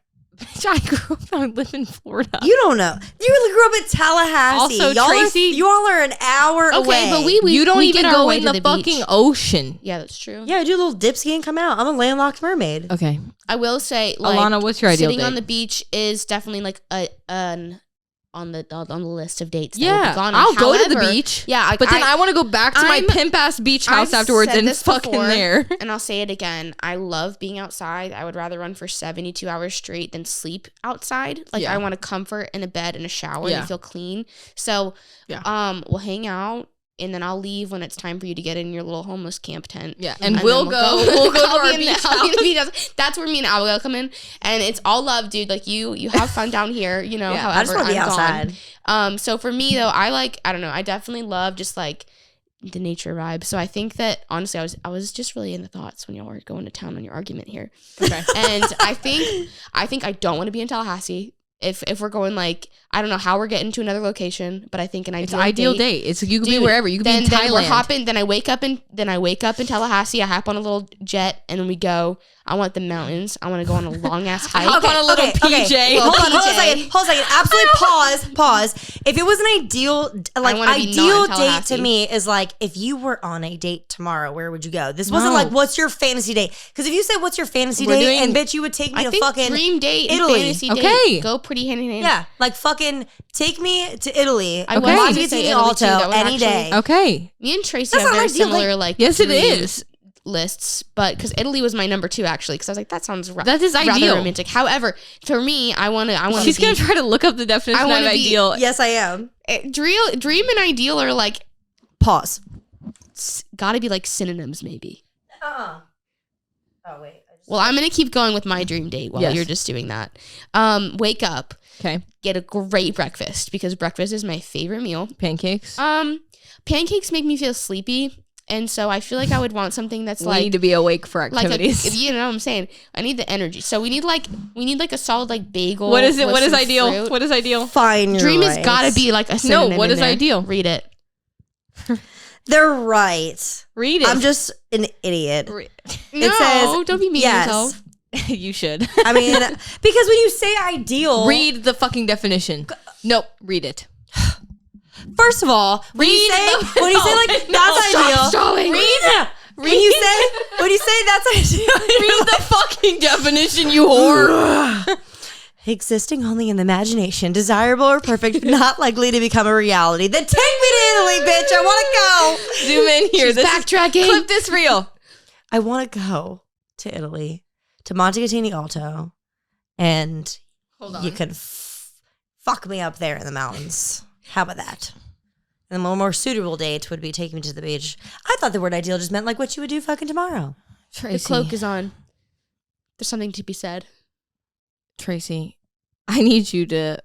I grew up. I live in Florida. You don't know. You grew up in Tallahassee. Also, Tracy- y'all are an hour away. Okay, but we you don't we even get our go way in to the, beach. fucking ocean. Yeah, that's true. Yeah, do a little dip ski and come out. I'm a landlocked mermaid. Okay, I will say, like, Alana, what's your ideal sitting on date? the beach is definitely like an on the list of dates. That Yeah, would be gone. I'll go to the However, beach. Yeah, like, But then I want to go back to my I'm- pimp ass beach house I've afterwards said and this fucking before, there. And I'll say it again. I love being outside. I would rather run for 72 hours straight than sleep outside. Like Yeah. I want a comfort in a bed and a shower Yeah. and feel clean. So Yeah. we'll hang out and then I'll leave when it's time for you to get in your little homeless camp tent. Yeah, and then we'll go to I'll our be in beach I'll be in the house. beach house. That's where me and Abigail come in. And it's all love, dude. Like you have fun down here, you know, Yeah, however I just want to be I'm outside. gone. So for me though, I don't know, I definitely love just like the nature vibe. So I think that honestly I was just really in the thoughts when y'all were going to town on your argument here. Okay. And I think I don't want to be in Tallahassee. If we're going like I don't know how we're getting to another location, but I think an It's ideal ideal date. It's you could be Dude, wherever. You could be in then we're Thailand. hopping. Then I wake up in Tallahassee. I hop on a little jet and then we go. I want the mountains. I want to go on a long ass hike. Hop on a little PJ. Hold on a PJ. second. Absolutely pause. If it was an ideal, like wanna be not ideal in date Tallahassee. to me is like if you were on a date tomorrow, where would you go? This wasn't No. like what's your fantasy date? Because if you said what's your fantasy We're date, doing- and bitch, you would take me I to think fucking dream date and Italy. fantasy Okay. date go pretty hand in hand. yeah, like fucking take me to Italy. I was Watch gonna me say see Italy, too. That Alto would any actually- day. Okay. Me and Tracy That's have not very ideal, similar like Yes, it dream is. lists, but because Italy was my number 2 actually, because I was like that sounds That is rather ideal. romantic. However, for me, I want to. She's gonna try to look up the definition I of wanna be- ideal. Yes, I am. Dream and ideal are like Pause. gotta be like synonyms maybe. Oh wait. Well, I'm gonna keep going with my dream date while Yes. you're just doing that. Wake up, Okay. get a great breakfast because breakfast is my favorite meal. Pancakes. Pancakes make me feel sleepy, and so I feel like I would want something that's We like need to be awake for like activities. you know what I'm saying. I need the energy, so we need like a solid like bagel. What is it? with What is some ideal? fruit. What is ideal? Fine. you're Dream right. has got to be like a No, synonym. what in is there. ideal? Read it. They're right. Read it. I'm just an idiot. No, says don't be mean to yourself. You should. I mean, because when you say ideal, Read the fucking definition. Nope. Read it. First of all, when you say like that's ideal, stalling. when you say that's ideal, Read the fucking definition, you whore. existing only in the imagination, desirable or perfect, but not likely to become a reality. Then take me to Italy, bitch. I want to go. Zoom in here. She's backtracking. Clip this reel. I want to go to Italy, to Montecatini Alto, and you could fuck me up there in the mountains. How about that? And a more suitable date would be taking me to the beach. I thought the word ideal just meant like what you would do fucking tomorrow. The cloak is on. There's something to be said. Tracy, I need you to.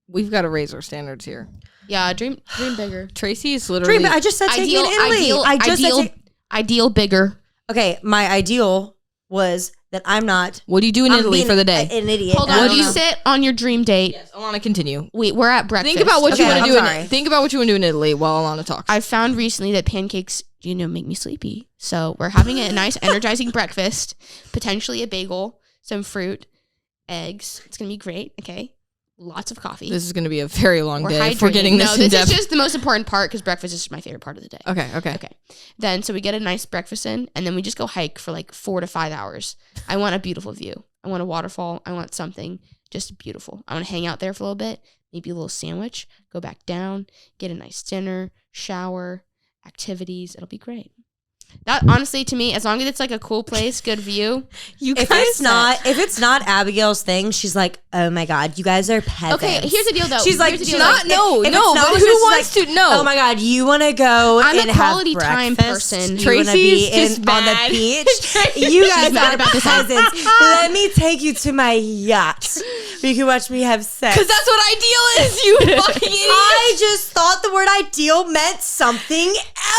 We've got to raise our standards here. Yeah, dream bigger. Tracy is literally. I just said take me to Italy. Ideal bigger. Okay, my ideal was that I'm not. What do you do in Italy for the day? An idiot. Hold on. What do you sit on your dream date? Yes, I want to continue. Wait, we're at breakfast. Think about what you want to do. sorry. Think about what you want to do in Italy while Alana talks. I found recently that pancakes, make me sleepy. So we're having a nice, energizing breakfast. Potentially a bagel, some fruit, eggs. It's gonna be great. Okay, lots of coffee. This is going to be a very long day. Hydrating. If we're getting this in depth. Is just the most important part because breakfast is my favorite part of the day. Okay. Then, so we get a nice breakfast in, and then we just go hike for like 4 to 5 hours. I want a beautiful view. I want a waterfall. I want something just beautiful. I want to hang out there for a little bit, maybe a little sandwich, go back down, get a nice dinner, shower, activities. It'll be great. That honestly, to me, as long as it's like a cool place, good view. If it's not Abigail's thing, she's like, oh my god, you guys are peasants. Okay, here's the deal though. She's like, Here's the deal, not though. no. But Who wants to know? Oh my god, you want to go I'm and a have quality time breakfast? person. You want to be Tracy's just on the mad. beach? You guys mad are about this. peasants. Let me take you to my yacht where you can watch me have sex. Because that's what ideal is, you fucking idiot. I just thought the word ideal meant something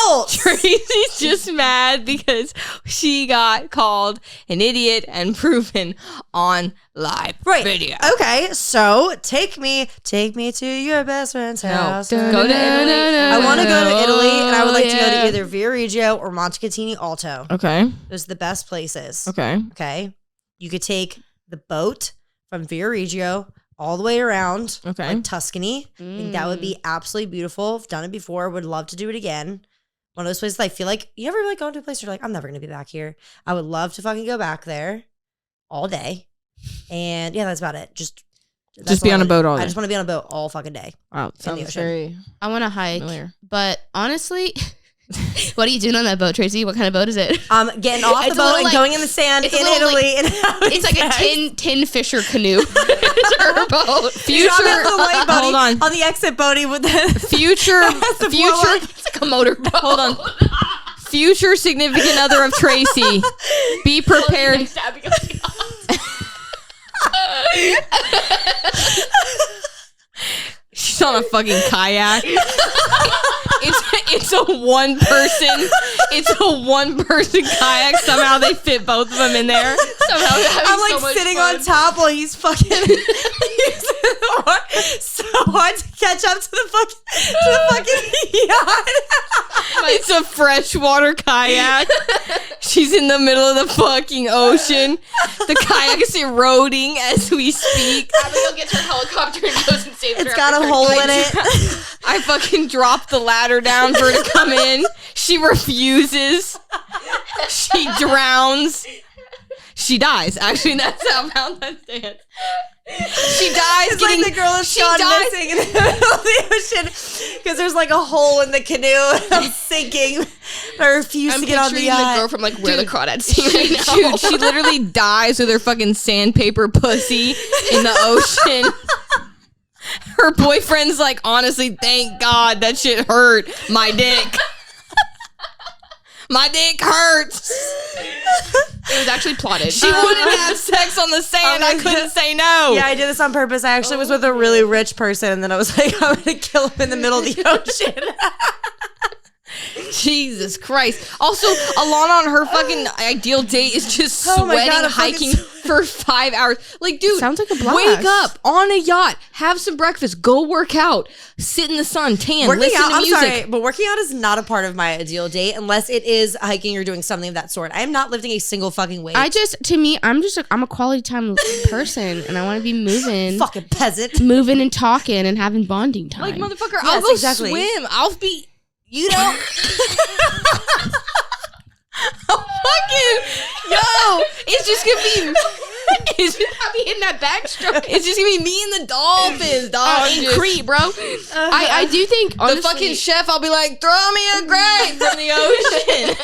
else. Tracy's just mad because she got called an idiot and proven on live video. Okay, so take me to your best friend's house. Go to Italy. I want to go to Italy, and I would like to go to either Viareggio or Montecatini Alto. Okay. Those are the best places. Okay. Okay. You could take the boat from Viareggio all the way around, Okay. like Tuscany. I think that would be absolutely beautiful. I've done it before. Would love to do it again. One of those places I feel like, you ever like go to a place where you're like, I'm never going to be back here. I would love to fucking go back there all day. And yeah, that's about it. Just be on a boat all day. I just want to be on a boat all fucking day. Wow. Sounds ocean. very I want to hike, familiar. but honestly, what are you doing on that boat, Tracy? What kind of boat is it? Getting off the It's a boat little, and like- going in the sand in it's a little, Italy. And It's like a tin fisher canoe. It's her boat. Future, Hold on. On the exit boaty with the Future. It's like a motorboat. Hold on. Future significant other of Tracy. Be prepared. She's on a fucking kayak. It's a one person. It's a one person kayak. Somehow they fit both of them in there. Somehow they're having I'm like so much sitting fun. on top while he's fucking so hard to catch up to the fucking yacht. It's a freshwater kayak. She's in the middle of the fucking ocean. The kayak is eroding as we speak. Abigail gets her helicopter and goes and saves her. It's got a hole in it. I fucking dropped the ladder down for her to come in. She refuses. She drowns. She dies. Actually, that's how Valentine's Day. She dies. It's like the girl that's gone missing in the middle of the ocean because there's like a hole in the canoe and I'm sinking. I refuse to get on the yacht. the girl from like Where the Crawdads Sing right now. Dude, she literally dies with her fucking sandpaper pussy in the ocean. Her boyfriend's like, honestly, thank God that shit hurt. My dick. My dick hurts. It was actually plotted. She wouldn't have sex on the sand. I couldn't say no. Yeah, I did this on purpose. I actually was with a really rich person and then I was like, I'm going to kill him in the middle of the ocean. Jesus Christ. Also, Alana on her fucking ideal date is just sweating, hiking for 5 hours. Like, dude, sounds like a blast. Wake up on a yacht, have some breakfast, go work out, sit in the sun, tan, listen to music. I'm sorry, but working out is not a part of my ideal date unless it is hiking or doing something of that sort. I am not lifting a single fucking weight. I'm a quality time person, and I want to be moving. Fucking peasant. Moving and talking and having bonding time. Like, motherfucker, I'll go swim. I'll be... You know, fucking it's just gonna be. I'll be hitting that backstroke. It's just gonna be me and the dolphins, dog. In Crete, bro. I do think honestly, the fucking chef. I'll be like, throw me a grape from the ocean.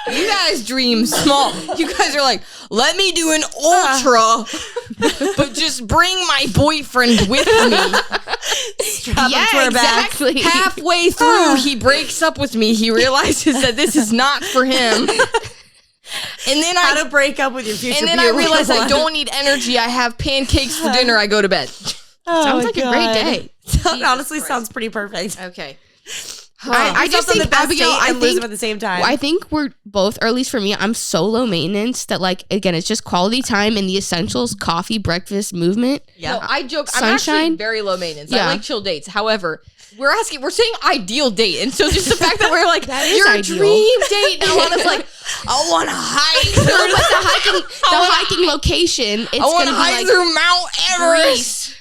You guys dream small. You guys are like, let me do an ultra, but just bring my boyfriend with me. Strap him to her exactly. back. Halfway through, he breaks up with me. He realizes that this is not for him. And then how to break up with your future. And then I realize I don't need energy. I have pancakes for dinner. I go to bed. Sounds like a great day. Honestly, sounds pretty perfect. Okay. I just think Abigail, lose them at the same time. I think we're both, or at least for me, I'm so low maintenance that, like, again, it's just quality time and the essentials: coffee, breakfast, movement. Yeah, no, I joke. Sunshine. I'm actually very low maintenance. I like chill dates. However, we're saying ideal date, and so just the fact that we're like, your ideal. dream date, and Alana's like, I want to hike. But the hiking location, it's I want to hike like through Mount Everest.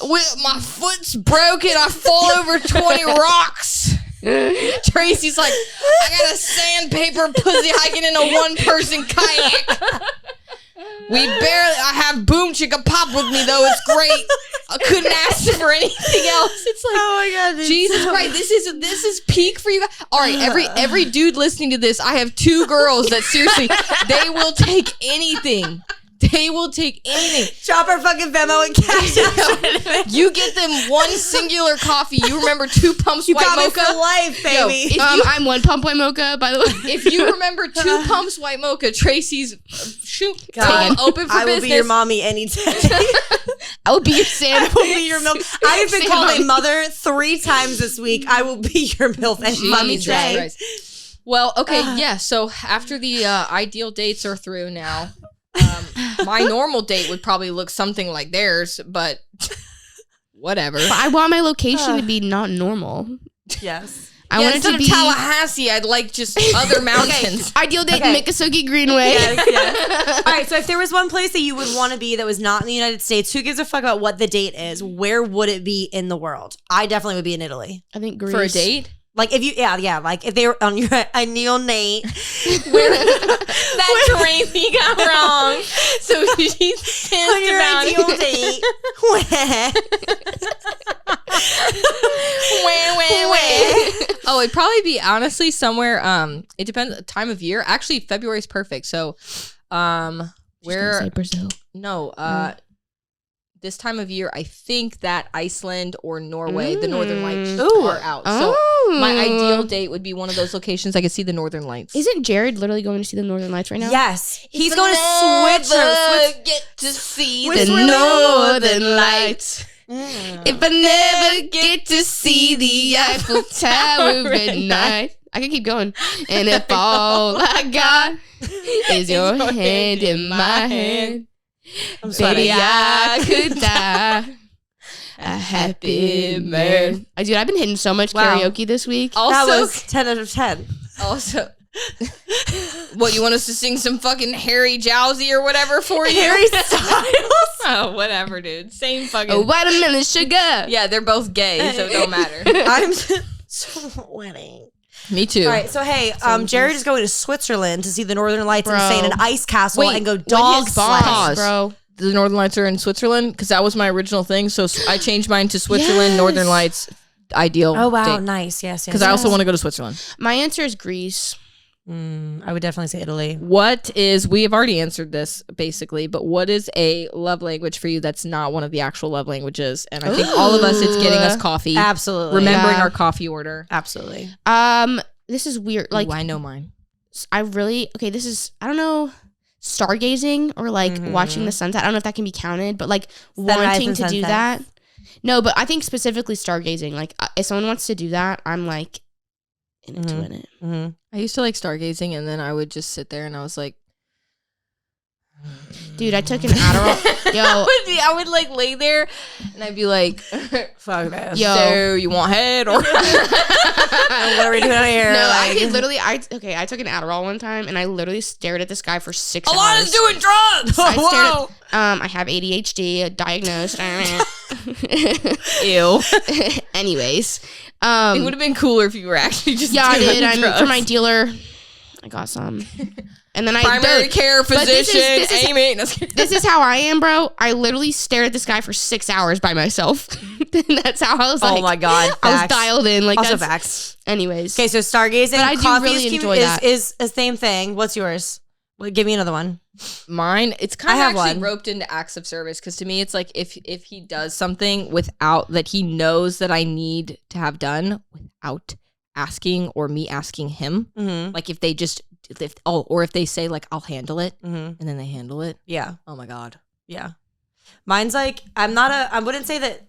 With my foot's broken, I fall over 20 rocks. Tracy's like, I got a sandpaper pussy hiking in a one-person kayak. I have Boom Chicka Pop with me though. It's great. I couldn't ask for anything else. It's like, oh my god, Jesus Christ, this is peak for you guys. All right, every dude listening to this, I have 2 girls that seriously, they will take anything. They will take anything. Drop our fucking Venmo and cash out. You get them one singular coffee. You remember 2 pumps white mocha for life, baby. I'm 1 pump white mocha, by the way. If you remember 2 pumps white mocha, Tracy's open for I will business. be your mommy anytime. I will be your Santa. I will be your milk. I have been called a mother 3 times this week. I will be your milk and mommy day. Well, okay, yeah. So after the ideal dates are through now. My normal date would probably look something like theirs, but whatever. But I want my location to be not normal. Yes. I want it to be Tallahassee. I'd like just other mountains. Ideal date, Miccosukee Greenway. Yeah. All right. So if there was one place that you would want to be that was not in the United States, who gives a fuck about what the date is? Where would it be in the world? I definitely would be in Italy. I think Greece. For a date? Like if you, like if they were on your ideal date, that Tracy got wrong. So she's pissed on your about ideal it. date. Oh, it'd probably be honestly somewhere. It depends time of year. Actually, February is perfect. So, where? Say Brazil. No, this time of year, I think that Iceland or Norway, the Northern Lights are out. So my ideal date would be one of those locations I could see the Northern Lights. Isn't Jared literally going to see the Northern Lights right now? Yes, he's going to Switzerland. Get to see the Northern Lights. If I never get to see the Eiffel Tower at night. I can keep going. And if all I got is your hand in my hand, baby, I could die a happy man. Dude, I've been hitting so much karaoke this week. Also, that was 10 out of 10. Also, what, you want us to sing some fucking Harry Jowsey or whatever for you? Harry Styles? Oh, whatever, dude. Same fucking. A watermelon sugar. Yeah, they're both gay, so it don't matter. I'm sweating. Me too. All right, so hey, Jared is going to Switzerland to see the Northern Lights and stay in an ice castle and go dog sledding. Bro. The Northern Lights are in Switzerland because that was my original thing. So I changed mine to Switzerland, Northern Lights, ideal. Oh wow, date. nice. Yes. Because I also want to go to Switzerland. My answer is Greece. I would definitely say Italy. We have already answered this basically, but what is a love language for you that's not one of the actual love languages? And I think all of us, it's getting us coffee. Absolutely. Remembering our coffee order. Absolutely. This is weird. Like, I know mine. This is, I don't know, stargazing or like watching the sunset. I don't know if that can be counted, but like wanting to do that. No, but I think specifically stargazing. Like if someone wants to do that, I'm like, into it. Mm-hmm. I used to like stargazing, and then I would just sit there, and I was like, dude, I took an Adderall. Yo, I would like lay there, and I'd be like, fuck this. yo, so you want head or what are we doing here? No, like, I could literally. I took an Adderall one time, and I literally stared at this guy for 6 hours. Alana's doing drugs. I stared at, I have ADHD diagnosed. Ew. Anyways, it would have been cooler if you were actually just I doing did. I drugs. for my dealer, I got some. And then primary care physician, Amy. This is how I am, bro. I literally stared at this guy for 6 hours by myself. That's how I was like, oh my God. I was dialed in. Like, also that's, facts. Anyways. Okay, so stargazing. But I do coffee really enjoy that. Is a same thing. What's yours? Well, give me another one. Mine, it's kind I of have actually one. roped into acts of service, because to me it's like if he does something without that he knows that I need to have done without asking or me asking him, like if they say like I'll handle it, and then they handle it. Yeah. Oh my God. Yeah. Mine's like I wouldn't say that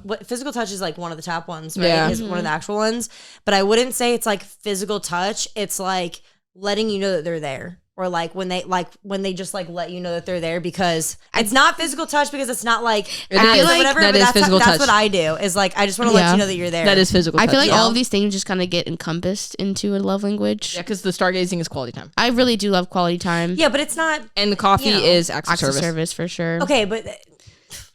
what physical touch is like one of the top ones, right? Yeah. Is one of the actual ones. But I wouldn't say it's like physical touch. It's like letting you know that they're there. Or like when they just like let you know that they're there, because it's not physical touch, because it's not like I feel like whatever. that But is physical that's touch. what I do, is like I just want to let you know that you're there. That is physical touch. I feel like yeah. all of these things just kind of get encompassed into a love language. Yeah, because the stargazing is quality time. I really do love quality time. Yeah, but it's not. And the coffee is acts of Acts of service. service for sure. Okay, but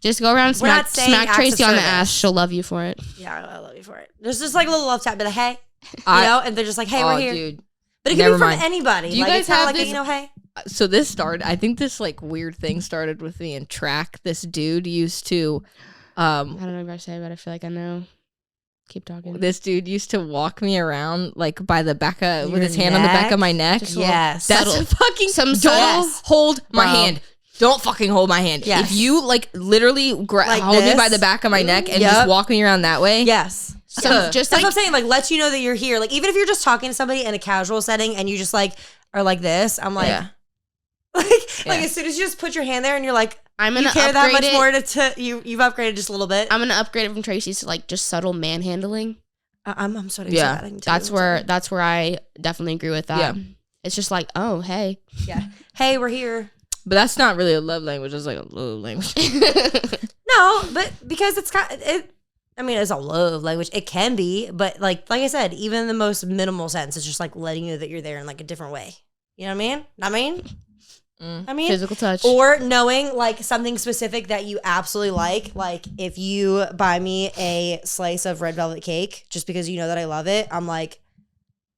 Just go around, We're not saying smack acts of Tracy on the service. ass. She'll love you for it. yeah, I love you for it. There's just like a little love tap, be like, hey, and they're just like, hey, Oh, we're here. dude. But it could Never be from mind. anybody. Do you like, guys it's not have like this- hey. So this started, I think this like weird thing started with me in track. This dude used to, I don't know what I say, but I feel like I know. Keep talking. this dude used to walk me around like by the back of, with Your his hand on the back of my neck. Just Yes. That's subtle. fucking, Some don't subtle- hold my Bro. hand. Don't fucking hold my hand. Yes. If you like literally Like hold me this? by the back of my neck and Yep. just walk me around that way. Yes. Just That's like what I'm saying. Like, lets you know that you're here. Like, even if you're just talking to somebody in a casual setting and you just like are like this, I'm like, Yeah. like Yeah. as soon as you just put your hand there and you're like, I'm you gonna care that upgrade much it. more to you've upgraded just a little bit. I'm gonna upgrade it from Tracy's to like just subtle manhandling. I'm starting. Yeah. to that. I can tell That's you. where I definitely agree with that. Yeah. It's just like, oh hey. Yeah. Hey, we're here. But that's not really a love language. It's like a love language. No, but because it's got it. I mean, it's a love language. It can be, but like I said, even in the most minimal sense, it's just like letting you know that you're there in like a different way. You know what I mean? I mean, Physical touch. or knowing like something specific that you absolutely like if you buy me a slice of red velvet cake just because you know that I love it, I'm like,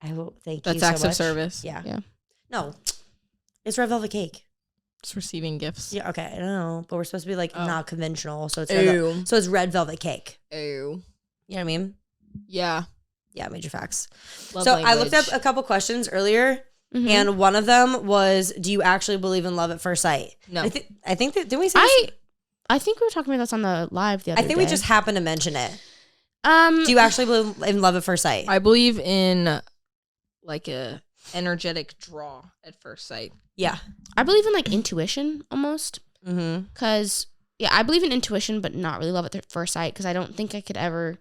I will thank That's you so acts much. of service. Yeah. Yeah. No, it's red velvet cake. It's receiving gifts. Yeah, okay, I don't know, but we're supposed to be like Oh. not conventional, so it's Ew. so it's red velvet cake. Ew. You know what I mean? Yeah. Yeah, major facts. Love So I looked up language. a couple questions earlier, Mhm. and one of them was, "Do you actually believe in love at first sight?" No. I think that didn't we say? this? I think we were talking about this on the live the other I think day. we just happened to mention it. Do Do you actually believe in love at first sight? I believe in like a energetic draw at first sight. Yeah. I believe in like intuition almost. Mm-hmm. Because, yeah, I believe in intuition, but not really love at first sight. Because I don't think I could ever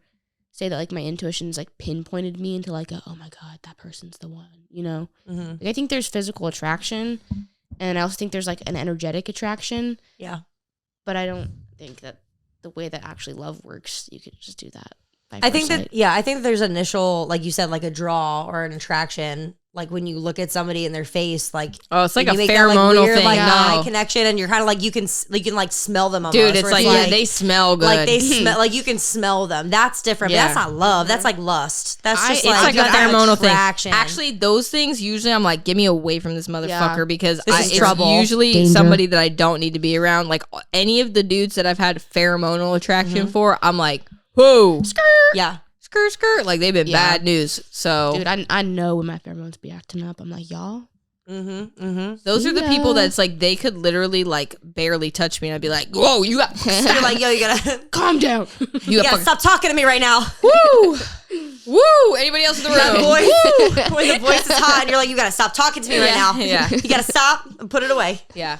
say that like my intuition's like pinpointed me into like, oh my God, that person's the one, you know? Mm-hmm. Like, I think there's physical attraction. And I also think there's like an energetic attraction. Yeah. But I don't think that the way that actually love works, you could just do that. I think that, I think that there's initial, like you said, like a draw or an attraction. Like when you look at somebody in their face, like Oh, it's like a you make that, like, pheromonal weird, thing. like eye No. connection, and you're kind of like you can like smell them. Almost, Dude, it's where like, yeah, they smell good. like they smell, like you can smell them. That's different. Yeah. But that's not love. That's like lust. That's just it's like a that pheromonal thing. attraction. Actually, those things usually I'm like, get me away from this motherfucker Yeah. because This is it's trouble. usually Danger. somebody that I don't need to be around. Like any of the dudes that I've had pheromonal attraction for, I'm like, whoa, yeah. skirt. Like they've been Yeah. bad news. So Dude, I know when my pheromones be acting up. I'm like, y'all. Mm-hmm. Mm-hmm. those are the Yeah. people that's like they could literally like barely touch me and I'd be like, whoa, you got You're like, yo, you gotta, Calm down. you got fucking, stop talking to me right now. woo. Anybody else in the That room? voice, when the voice is hot, and you're like, you gotta stop talking to me right now. Yeah. You gotta stop and put it away. Yeah.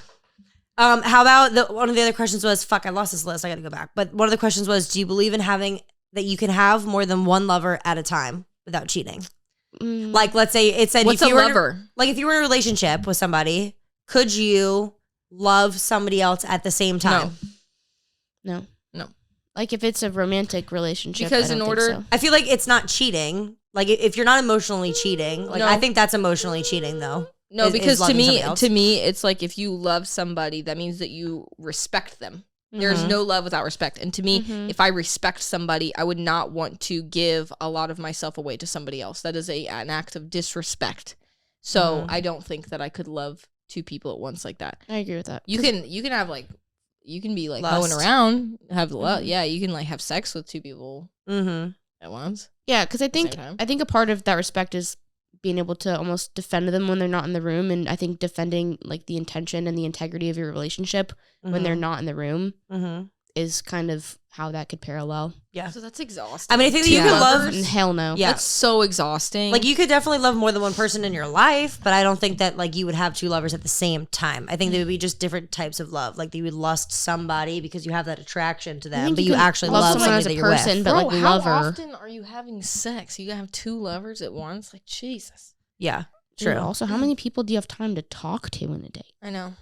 How about one of the other questions was, fuck, I lost this list. I gotta go back. But one of the questions was, do you believe in having that you can have more than one lover at a time without cheating? Like, let's say it said, what's if a you were lover? if you were in a relationship with somebody, could you love somebody else at the same time? No. No. Like if it's a romantic relationship, Because I in don't order- think so. I feel like it's not cheating. Like if you're not emotionally cheating, like No. I think that's emotionally cheating though. No, is because loving somebody else. to me, it's like if you love somebody, that means that you respect them. There's no love without respect. And to me, if I respect somebody, I would not want to give a lot of myself away to somebody else. That is an act of disrespect. So I don't think that I could love two people at once like that. I agree with that. You can have like, you can be like Lust. hoeing around, have love. Yeah, you can like have sex with two people at once. Yeah, because I same think time. a part of that respect is being able to almost defend them when they're not in the room, and I think defending like the intention and the integrity of your relationship when they're not in the room is kind of how that could parallel. Yeah. So that's exhausting. I mean, I think that you Yeah. could love. And hell no. Yeah. That's so exhausting. Like you could definitely love more than one person in your life, but I don't think that like you would have two lovers at the same time. I think they would be just different types of love. Like you would lust somebody because you have that attraction to them, think but you you can actually love love someone somebody as a that you're person, with. but like how lover. often are you having sex? You have two lovers at once? Like, Jesus. Yeah, Dude, true. also, how many people do you have time to talk to in a day? I know.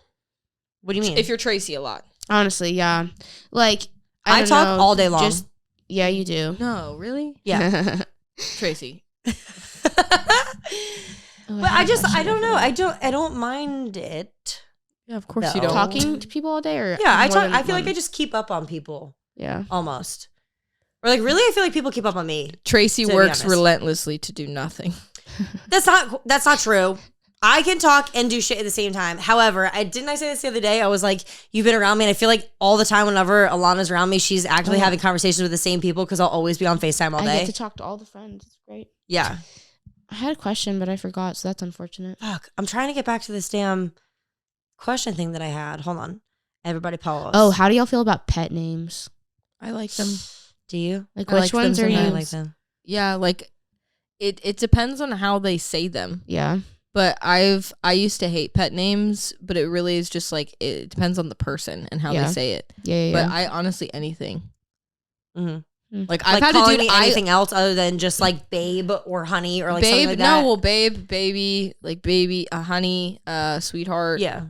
What do you mean? If you're Tracy a lot. Honestly, yeah. Like I don't talk know, all day long. Yeah, you do. No, really? Yeah. Tracy. But I don't know. I don't mind it. Yeah, of course No. you don't. Talking to people all day, or Yeah, I more talk. than I feel like one? I just keep up on people Yeah. almost. Or like really, I feel like people keep up on me. Tracy To be works honest. relentlessly to do nothing. That's not true. I can talk and do shit at the same time. However, I say this the other day. I was like, you've been around me, and I feel like all the time whenever Alana's around me, she's actually having conversations with the same people because I'll always be on FaceTime all I day. get to talk to all the friends. It's great. Yeah. I had a question, but I forgot, so that's unfortunate. Fuck. I'm trying to get back to this damn question thing that I had. Hold on. Everybody pause. Oh, how do y'all feel about pet names? I like them. Do you? Like, I which like them ones are you? I sometimes. like them. Yeah, like it depends on how they say them. Yeah. But I used to hate pet names, but it really is just like it depends on the person and how Yeah. they say it. Yeah. But I honestly anything. Mm-hmm. Like I've Like had calling to do me anything else other than just like babe or honey or like something babe. like that. No, well, babe, baby, like baby, honey, sweetheart. Yeah.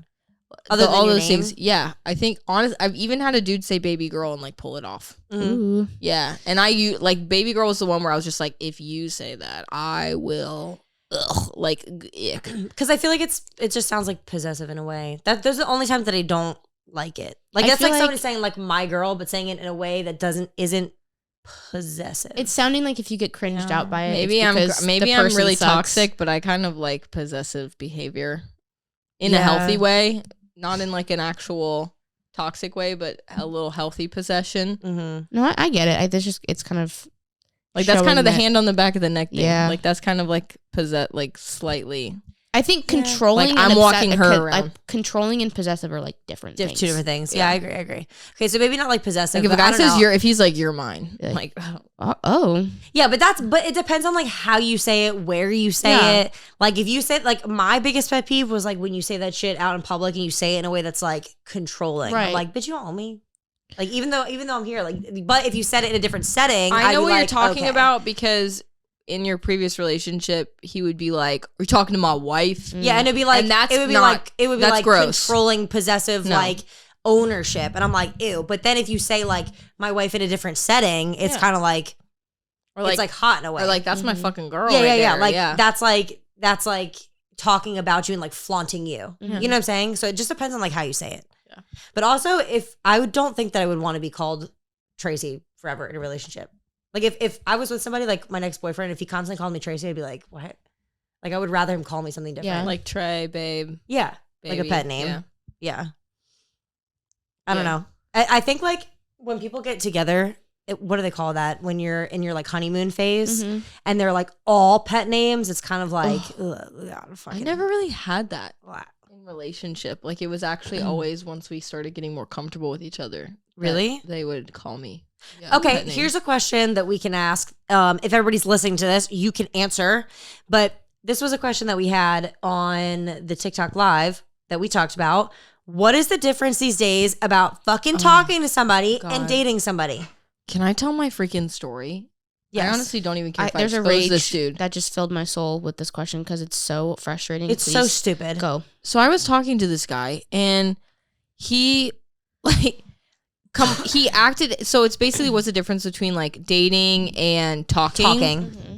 Other than all your those name? things. Yeah, I think honest. I've even had a dude say baby girl and like pull it off. Mhm. Ooh. Yeah, and like baby girl was the one where I was just like, if you say that, I will. Ugh, like ick. Because I feel like it just sounds like possessive in a way. Those are the only times that I don't like it. Like I that's feel like somebody like- saying like my girl, but saying it in a way that isn't possessive. It's sounding like if you get cringed out by it, Maybe it's I'm because maybe the I'm person really sucks. toxic, but I kind of like possessive behavior in a Yeah. healthy way, not in like an actual toxic way, but a little healthy possession. Mm-hmm. No, I get it. It's kind of Like that's kind showing of the that- hand on the back of the neck thing. Yeah. Like that's kind of like like slightly. I think controlling. Like, I'm and walking her around. Controlling and possessive are like different things. Two different things. Yeah, I agree. Okay, so maybe not like possessive. Like if a but I guy don't says know. if he's like you're mine, Like- like Oh. Yeah, but it depends on like how you say it, where you say Yeah. it. Like if you say like my biggest pet peeve was like when you say that shit out in public and you say it in a way that's like controlling. I'm Right. like, bitch, you don't own me. Like even though I'm here, like, but if you said it in a different setting, I I'd know be what you're like, talking okay. about because in your previous relationship, he would be like, "Are you talking to my wife?" Yeah, and it'd be like And that's it would be not- like that's like gross. controlling, possessive, No. like ownership, and I'm like, ew. But then if you say like my wife in a different setting, it's Yeah. kind of like Or it's like hot in a way. or like that's my fucking girl. yeah, right yeah, yeah. there. Like yeah. that's like talking about you and like flaunting you. Mm-hmm. You know what I'm saying? So it just depends on like how you say it. Yeah. But also, if I don't think that I would want to be called Tracy forever in a relationship. Like if I was with somebody like my next boyfriend, if he constantly called me Tracy, I'd be like, what? Like I would rather him call me something different. Yeah. like Trey, babe, Yeah, like a baby. pet name. Yeah. Yeah. I don't Yeah. know. I think like when people get together, what do they call that? When you're in your like honeymoon phase Mhm. and they're like all pet names, it's kind of like, ugh, God, I fucking, never really had that Wow. in relationship. Like it was actually always once we started getting more comfortable with each other. that Really? They would call me. Yeah, Okay, pet names. here's a question that we can ask. If everybody's listening to this, you can answer. But this was a question that we had on the TikTok live that we talked about. What is the difference these days about fucking talking to somebody and God. dating somebody? Can I tell my freaking story? Yes. I honestly don't even care if there's I a rage this dude. that just filled my soul with this question because it's so frustrating. It's so stupid. Go. So I was talking to this guy and he like he acted. So it's basically what's the difference between like dating and talking. Mm-hmm.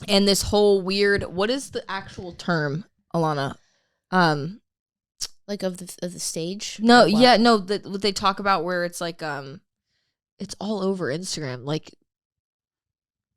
And this whole weird. What is the actual term, Alana? Like of the stage? No, yeah, no. What they talk about where it's like it's all over Instagram. Like,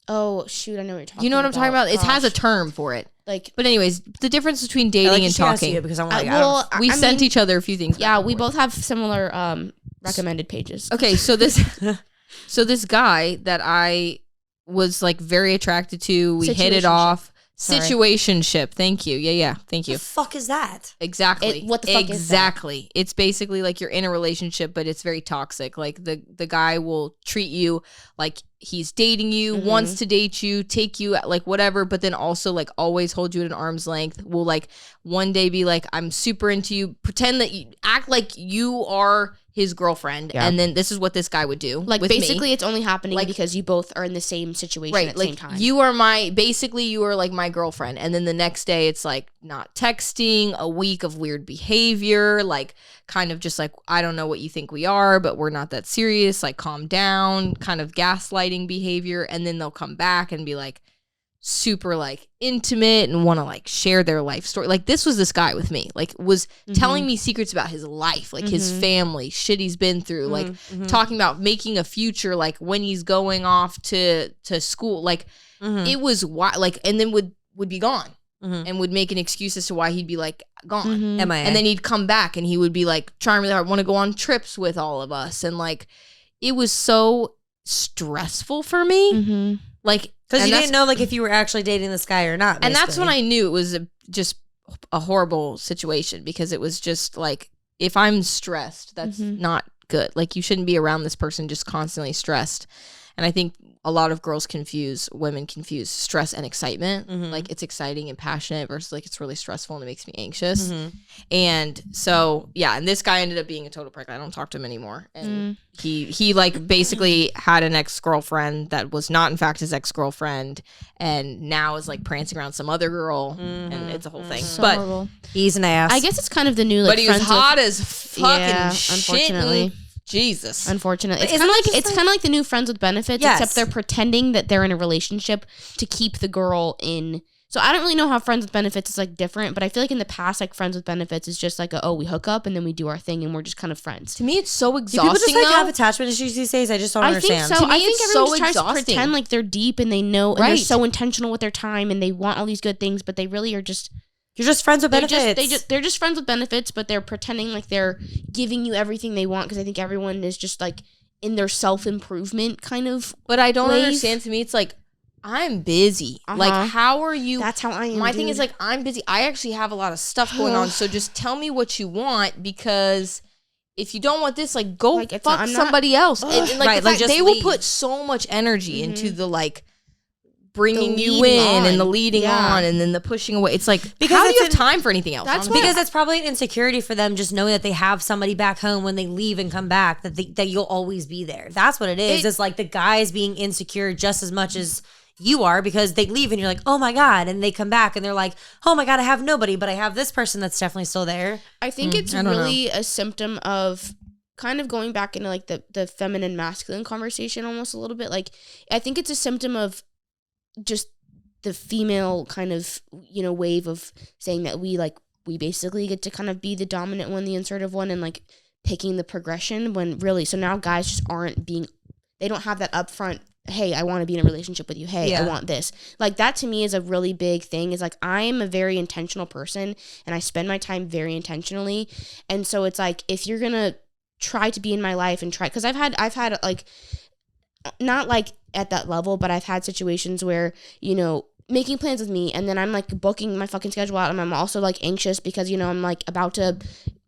oh shoot, I know what you're talking about. You know what I'm talking about? It has a term for it. Like, but anyways, the difference between dating and talking. Because I'm like, we sent each other a few things. Yeah, we both have similar recommended pages. Okay, so this guy that I was like very attracted to, we hit it off. Situationship. Thank you. Yeah. Thank you. What the fuck is that? Exactly. What the fuck is that? Exactly. It's basically like you're in a relationship, but it's very toxic. Like the guy will treat you like he's dating you, wants to date you, take you like whatever, but then also like always hold you at an arm's length. Will like one day be like, I'm super into you, pretend that you act like you are his girlfriend, and then this is what this guy would do. Like with basically, me. It's only happening because you both are in the same situation at the same time. You are you are like my girlfriend, and then the next day it's like not texting, a week of weird behavior, like kind of just like I don't know what you think we are, but we're not that serious. Like calm down, kind of gaslighting behavior, and then they'll come back and be like super like intimate and want to like share their life story. Like this was this guy with me, like was telling me secrets about his life, like his family, shit he's been through, like talking about making a future, like when he's going off to school, like it was like, and then would be gone and would make an excuse as to why he'd be like gone. MIA. And then he'd come back and he would be like trying really hard, want to go on trips with all of us, and like it was so stressful for me. Like, because you didn't know like if you were actually dating this guy or not. Basically. And that's when I knew it was just a horrible situation, because it was just like, if I'm stressed, that's not good. Like you shouldn't be around this person just constantly stressed. And I think a lot of women confuse stress and excitement. Like it's exciting and passionate versus like it's really stressful and it makes me anxious. And so, yeah, and this guy ended up being a total prick. I don't talk to him anymore. And he like basically had an ex-girlfriend that was not in fact his ex-girlfriend, and now is like prancing around some other girl, and it's a whole thing. So but horrible. He's an ass. I guess it's kind of the new like. But he was hot as fucking shit. Unfortunately. Jesus. Unfortunately. It's kind of like the new friends with benefits, except they're pretending that they're in a relationship to keep the girl in. So I don't really know how friends with benefits is like different, but I feel like in the past, like friends with benefits is just like, we hook up and then we do our thing and we're just kind of friends. To me, it's so exhausting. Do people just like have attachment issues these days? I just don't understand. I think so. To me, I think it's everyone so just tries to pretend like they're deep and they know, and they're so intentional with their time and they want all these good things, but they really are just. You're just friends with benefits. They're just friends with benefits, but they're pretending like they're giving you everything they want, because I think everyone is just like in their self-improvement kind of. But I don't understand. To me, it's like, I'm busy. Like, how are you? That's how I am. My thing is like, I'm busy. I actually have a lot of stuff going on. So just tell me what you want, because if you don't want this, like, go fuck somebody else. And like, they will put so much energy into the like bringing you in and the leading on and then the pushing away. It's like, because how do you have time for anything else? That's because it's probably an insecurity for them, just knowing that they have somebody back home when they leave and come back, that you'll always be there. That's what it is. It's like the guys being insecure just as much as you are, because they leave and you're like, oh my God, and they come back and they're like, oh my God, I have nobody, but I have this person that's definitely still there. I think it's really a symptom of kind of going back into like the feminine masculine conversation almost a little bit. Like, I think it's a symptom of just the female kind of, wave of saying that we basically get to kind of be the dominant one, the assertive one, and like picking the progression, when really, so now guys just they don't have that upfront, hey, I want to be in a relationship with you. Hey, I want this. Like, that to me is a really big thing. Is like, I'm a very intentional person and I spend my time very intentionally. And so it's like, if you're going to try to be in my life and try, because I've had like, not like at that level, but I've had situations where, making plans with me, and then I'm like booking my fucking schedule out, and I'm also like anxious because, I'm like about to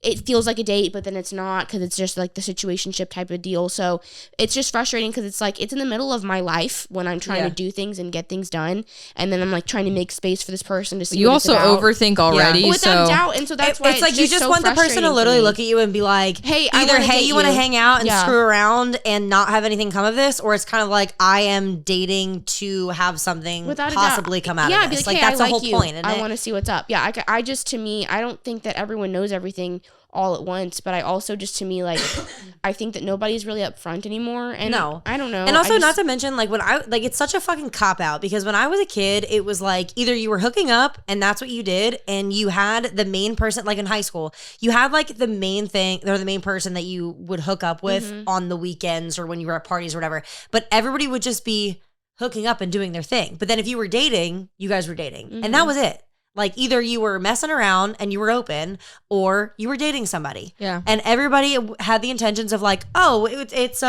it feels like a date, but then it's not because it's just like the situationship type of deal. So it's just frustrating because it's like it's in the middle of my life when I'm trying to do things and get things done, and then I'm like trying to make space for this person to see. You also overthink already, without doubt, and so that's why it's like you just want the person to literally look at you and be like, "Hey, you want to hang out and screw around and not have anything come of this," or it's kind of like I am dating to have something possibly come out of this. Like, hey, that's the whole you. point. I want to see what's up. Yeah, I just to me, I don't think that everyone knows everything all at once, but I also just to me like I think that nobody's really upfront anymore, and I don't know. And also not to mention like when I like it's such a fucking cop out because when I was a kid it was like either you were hooking up and that's what you did and you had the main person, like in high school you had like the main thing or the main person that you would hook up with on the weekends or when you were at parties or whatever, but everybody would just be hooking up and doing their thing. But then if you were dating, you guys were dating and that was it. Like either you were messing around and you were open or you were dating somebody. Yeah. And everybody had the intentions of like, oh, it's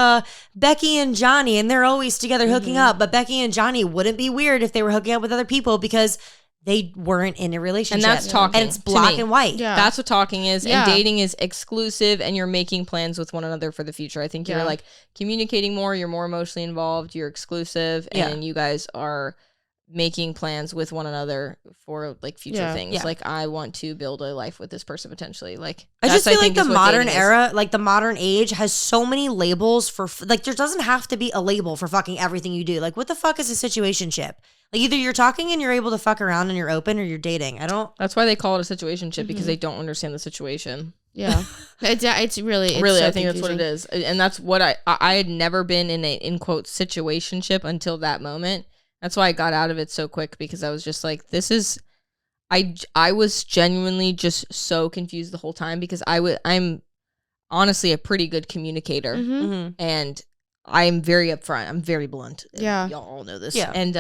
Becky and Johnny and they're always together hooking up. But Becky and Johnny wouldn't be weird if they were hooking up with other people because they weren't in a relationship. And that's talking. And it's black and white. Yeah. That's what talking is. Yeah. And dating is exclusive and you're making plans with one another for the future. I think you're like communicating more, you're more emotionally involved, you're exclusive, and you guys are making plans with one another for like future things. Yeah. Like I want to build a life with this person potentially. Like I just feel like the modern era, like the modern age has so many labels for like there doesn't have to be a label for fucking everything you do. Like what the fuck is a situationship? Like either you're talking and you're able to fuck around and you're open or you're dating. That's why they call it a situationship because they don't understand the situation. Yeah. it's really so I think that's what it is. And that's what I had never been in a in quote situationship until that moment. That's why I got out of it so quick because I was just like, this is, I was genuinely just so confused the whole time because I'm honestly a pretty good communicator and I'm very upfront. I'm very blunt. Yeah. Y'all all know this. Yeah. And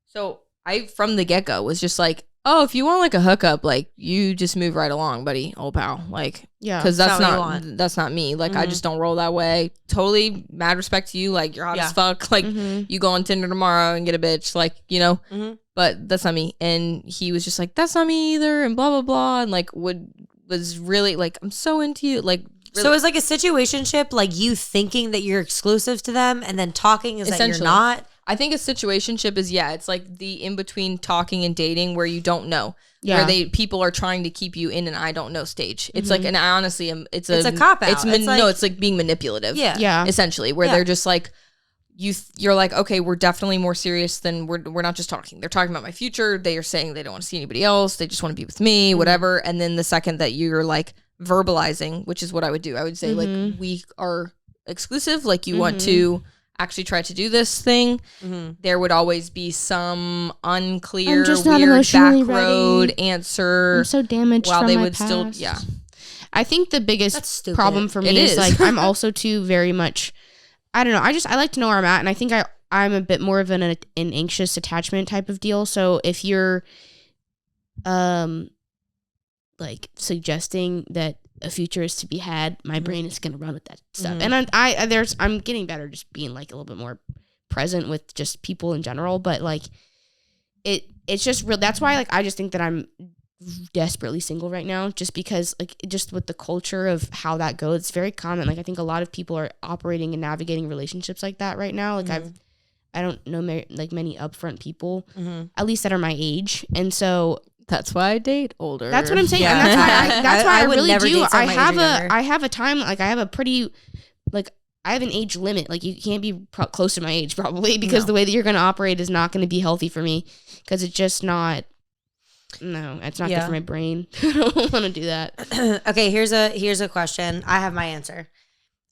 so I, from the get-go, was just like, oh, if you want like a hookup, like you just move right along, buddy, old pal. Like, because that's not me. Like, I just don't roll that way. Totally mad respect to you. Like, you're hot as fuck. Like, you go on Tinder tomorrow and get a bitch. Like, you know, but that's not me. And he was just like, that's not me either. And blah, blah, blah. And like, was really like, I'm so into you. Like, really. So it's like a situationship, like you thinking that you're exclusive to them and then talking is that you're not. I think a situationship is, it's like the in-between talking and dating where you don't know. Yeah. Where people are trying to keep you in an I don't know stage. It's like, and I honestly it's a cop-out. It's like being manipulative. Yeah. Essentially, where they're just like, you're like, okay, we're definitely more serious than we're not just talking. They're talking about my future. They are saying they don't want to see anybody else. They just want to be with me, whatever. And then the second that you're like verbalizing, which is what I would do, I would say like, we are exclusive. Like you want to actually try to do this thing, there would always be some unclear, weird back road answer. I'm so damaged while from they my would past. still, I think the biggest problem for me is like I'm also too very much. I don't know. I like to know where I'm at, and I think I'm a bit more of an anxious attachment type of deal. So if you're, like suggesting that a future is to be had, my brain is going to run with that stuff. And I'm getting better just being like a little bit more present with just people in general, but like it's just real. That's why like I just think that I'm desperately single right now, just because like just with the culture of how that goes, it's very common. Like I think a lot of people are operating and navigating relationships like that right now. Like I don't know like many upfront people, at least that are my age, and so that's why I date older. That's what I'm saying. Yeah. And that's why I really do. I have a time, like I have a pretty, like I have an age limit. Like you can't be close to my age probably because the way that you're going to operate is not going to be healthy for me because it's just not, it's not good for my brain. I don't want to do that. Okay, here's a question. I have my answer.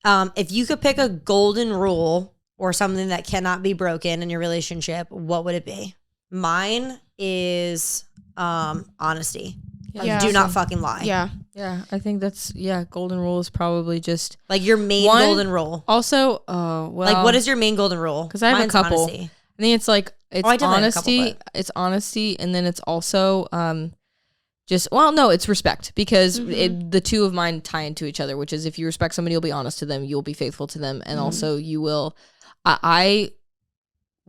If you could pick a golden rule or something that cannot be broken in your relationship, what would it be? Mine is honesty. Like, do not fucking lie. Yeah, I think that's golden rule is probably just like your main golden rule. Also, like what is your main golden rule? Because I have a couple. Honesty. I think it's like honesty. It's honesty, and then it's also it's respect because the two of mine tie into each other. Which is if you respect somebody, you'll be honest to them, you'll be faithful to them, and also you will. I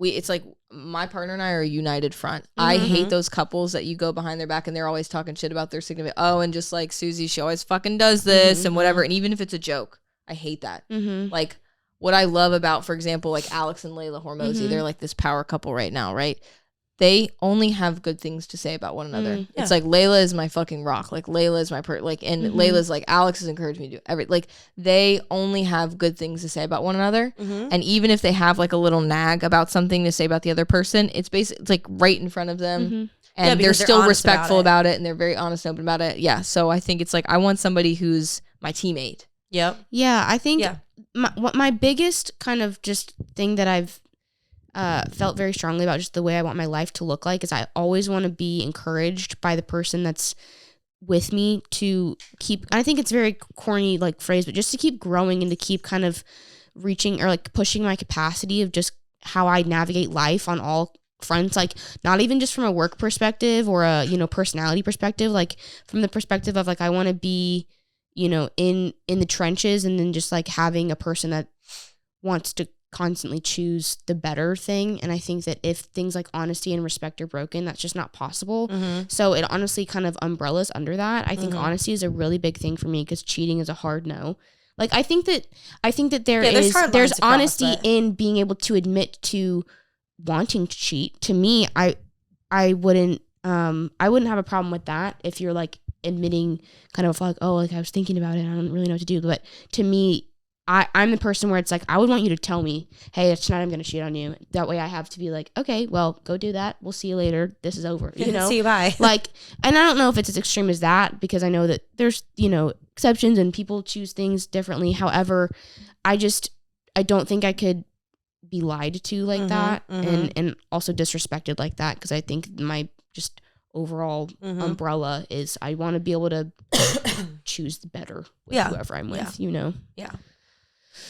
it's like my partner and I are a united front. I hate those couples that you go behind their back and they're always talking shit about their significant. Oh, and just like Susie, she always fucking does this and whatever. And even if it's a joke, I hate that. Like what I love about, for example, like Alex and Layla Hormozi, they're like this power couple right now, right? They only have good things to say about one another. It's like Layla is my fucking rock. Like Layla is my and Layla's like Alex has encouraged me to do like they only have good things to say about one another. And even if they have like a little nag about something to say about the other person, it's basically it's like right in front of them. And they're still respectful about it and they're very honest and open about it. Yeah. So I think it's like I want somebody who's my teammate. Yep. Yeah, I think my biggest kind of just thing that I've felt very strongly about just the way I want my life to look like is I always want to be encouraged by the person that's with me to keep, I think it's very corny like phrase, but just to keep growing and to keep kind of reaching or like pushing my capacity of just how I navigate life on all fronts, like not even just from a work perspective or a, personality perspective, like from the perspective of like I want to be, in the trenches and then just like having a person that wants to constantly choose the better thing. And I think that if things like honesty and respect are broken, that's just not possible. So it honestly kind of umbrellas under that. I think honesty is a really big thing for me because cheating is a hard no. Like I think that there's honesty in being able to admit to wanting to cheat. To me, I wouldn't have a problem with that if you're like admitting kind of like, oh, like I was thinking about it, I don't really know what to do. But to me, I'm the person where it's like, I would want you to tell me, hey, tonight I'm going to cheat on you. That way I have to be like, okay, well, go do that. We'll see you later. This is over. See you, bye. Like, and I don't know if it's as extreme as that because I know that there's, exceptions and people choose things differently. However, I don't think I could be lied to like that and also disrespected like that because I think my just overall umbrella is I want to be able to choose the better with whoever I'm with, Yeah.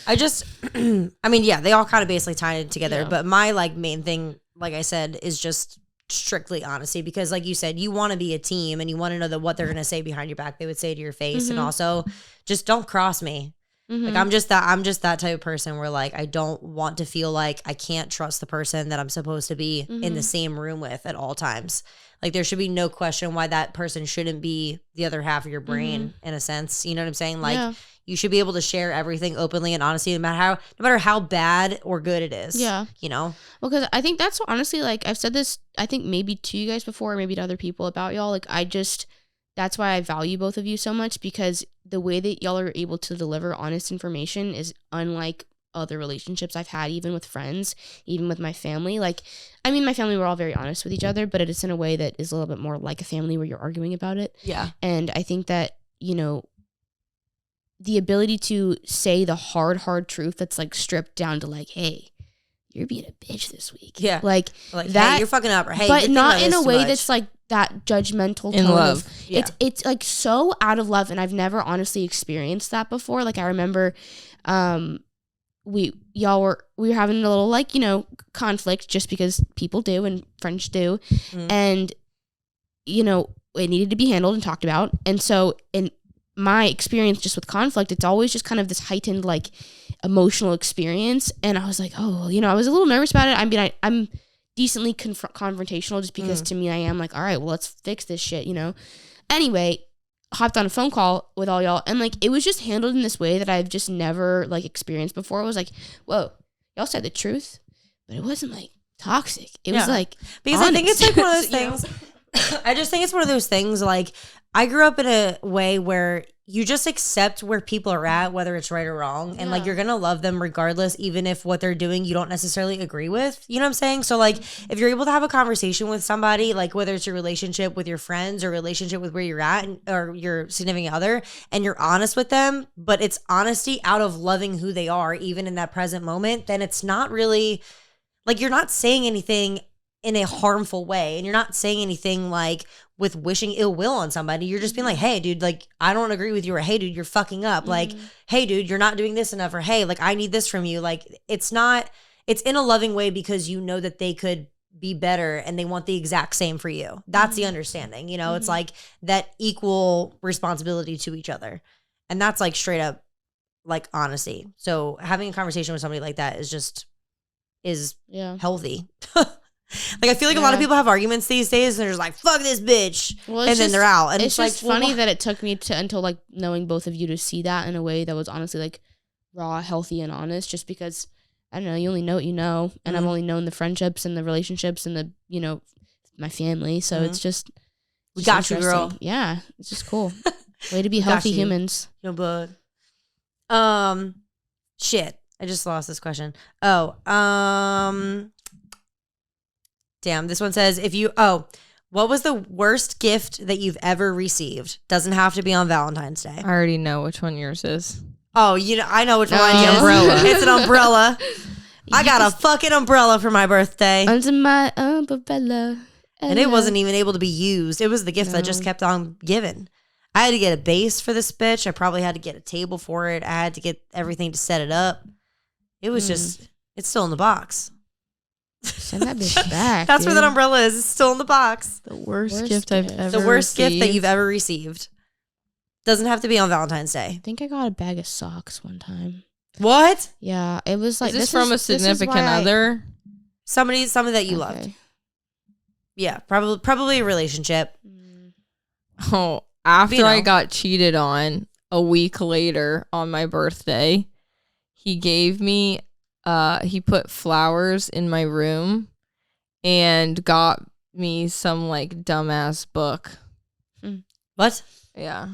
I just, they all kind of basically tie it together. But my like main thing, like I said, is just strictly honesty because like you said, you want to be a team and you want to know that what they're going to say behind your back, they would say to your face. And also just don't cross me. Like I'm just that type of person where like I don't want to feel like I can't trust the person that I'm supposed to be in the same room with at all times. Like there should be no question why that person shouldn't be the other half of your brain in a sense. You know what I'm saying? Like you should be able to share everything openly and honestly, no matter how bad or good it is. Yeah. Well, because I think that's honestly, like I've said this, I think maybe to you guys before, or maybe to other people about y'all. Like that's why I value both of you so much because the way that y'all are able to deliver honest information is unlike other relationships I've had, even with friends, even with my family. Like, I mean, my family, we're all very honest with each other, but it's in a way that is a little bit more like a family where you're arguing about it. Yeah. And I think that, the ability to say the hard truth that's like stripped down to like, hey, you're being a bitch this week. Yeah. Like that, hey, you're fucking up. Or, hey, but not in a way that's like that judgmental in tone love. It's like so out of love, and I've never honestly experienced that before. Like I remember we were having a little like, conflict just because people do and friends do. And it needed to be handled and talked about. And so in my experience just with conflict, it's always just kind of this heightened like emotional experience. And I was like, oh, I was a little nervous about it. I mean, I'm decently confrontational just because to me I am like, all right, well, let's fix this shit, Anyway, hopped on a phone call with all y'all and like it was just handled in this way that I've just never like experienced before. It was like, whoa, y'all said the truth, but it wasn't like toxic. It was like because honest. I think it's like one of those things. I just think it's one of those things like I grew up in a way where you just accept where people are at, whether it's right or wrong. And like, you're going to love them regardless, even if what they're doing, you don't necessarily agree with, you know what I'm saying? So like, if you're able to have a conversation with somebody, like whether it's your relationship with your friends or relationship with where you're at or your significant other, and you're honest with them, but it's honesty out of loving who they are, even in that present moment, then it's not really like, you're not saying anything in a harmful way. And you're not saying anything like with wishing ill will on somebody. You're just being like, hey dude, like I don't agree with you, or hey dude, you're fucking up. Like, hey dude, you're not doing this enough, or hey, like I need this from you. Like it's in a loving way because you know that they could be better and they want the exact same for you. That's the understanding, it's like that equal responsibility to each other. And that's like straight up like honesty. So having a conversation with somebody like that is just, is Yeah. healthy. Like, I feel like a lot of people have arguments these days and they're just like, fuck this bitch. Well, and then they're out. And it's just like, funny that it took me until like knowing both of you to see that in a way that was honestly like raw, healthy, and honest, just because, I don't know, you only know what you know. And I've only known the friendships and the relationships and the, you know, my family. So it's just. We got you, girl. Yeah. It's just cool. Way to be healthy humans. No, bud. Shit. I just lost this question. Damn, this one says, what was the worst gift that you've ever received? Doesn't have to be on Valentine's Day. I already know which one yours is. Oh, I know which one. The umbrella. It's an umbrella. I got a fucking umbrella for my birthday. Under my umbrella. And it wasn't even able to be used. It was the gift that just kept on giving. I had to get a base for this bitch. I probably had to get a table for it. I had to get everything to set it up. It was just, it's still in the box. Send that bitch back. That's where that umbrella is. It's still in the box. The worst gift I've ever The worst received. gift that you've ever received. Doesn't have to be on Valentine's Day. I think I got a bag of socks one time. What? Yeah, it was like Is this from a significant other? Somebody that you loved. Yeah, probably a relationship. Oh, after You know. I got cheated on a week later on my birthday, he gave me he put flowers in my room and got me some like dumbass book. What? Yeah.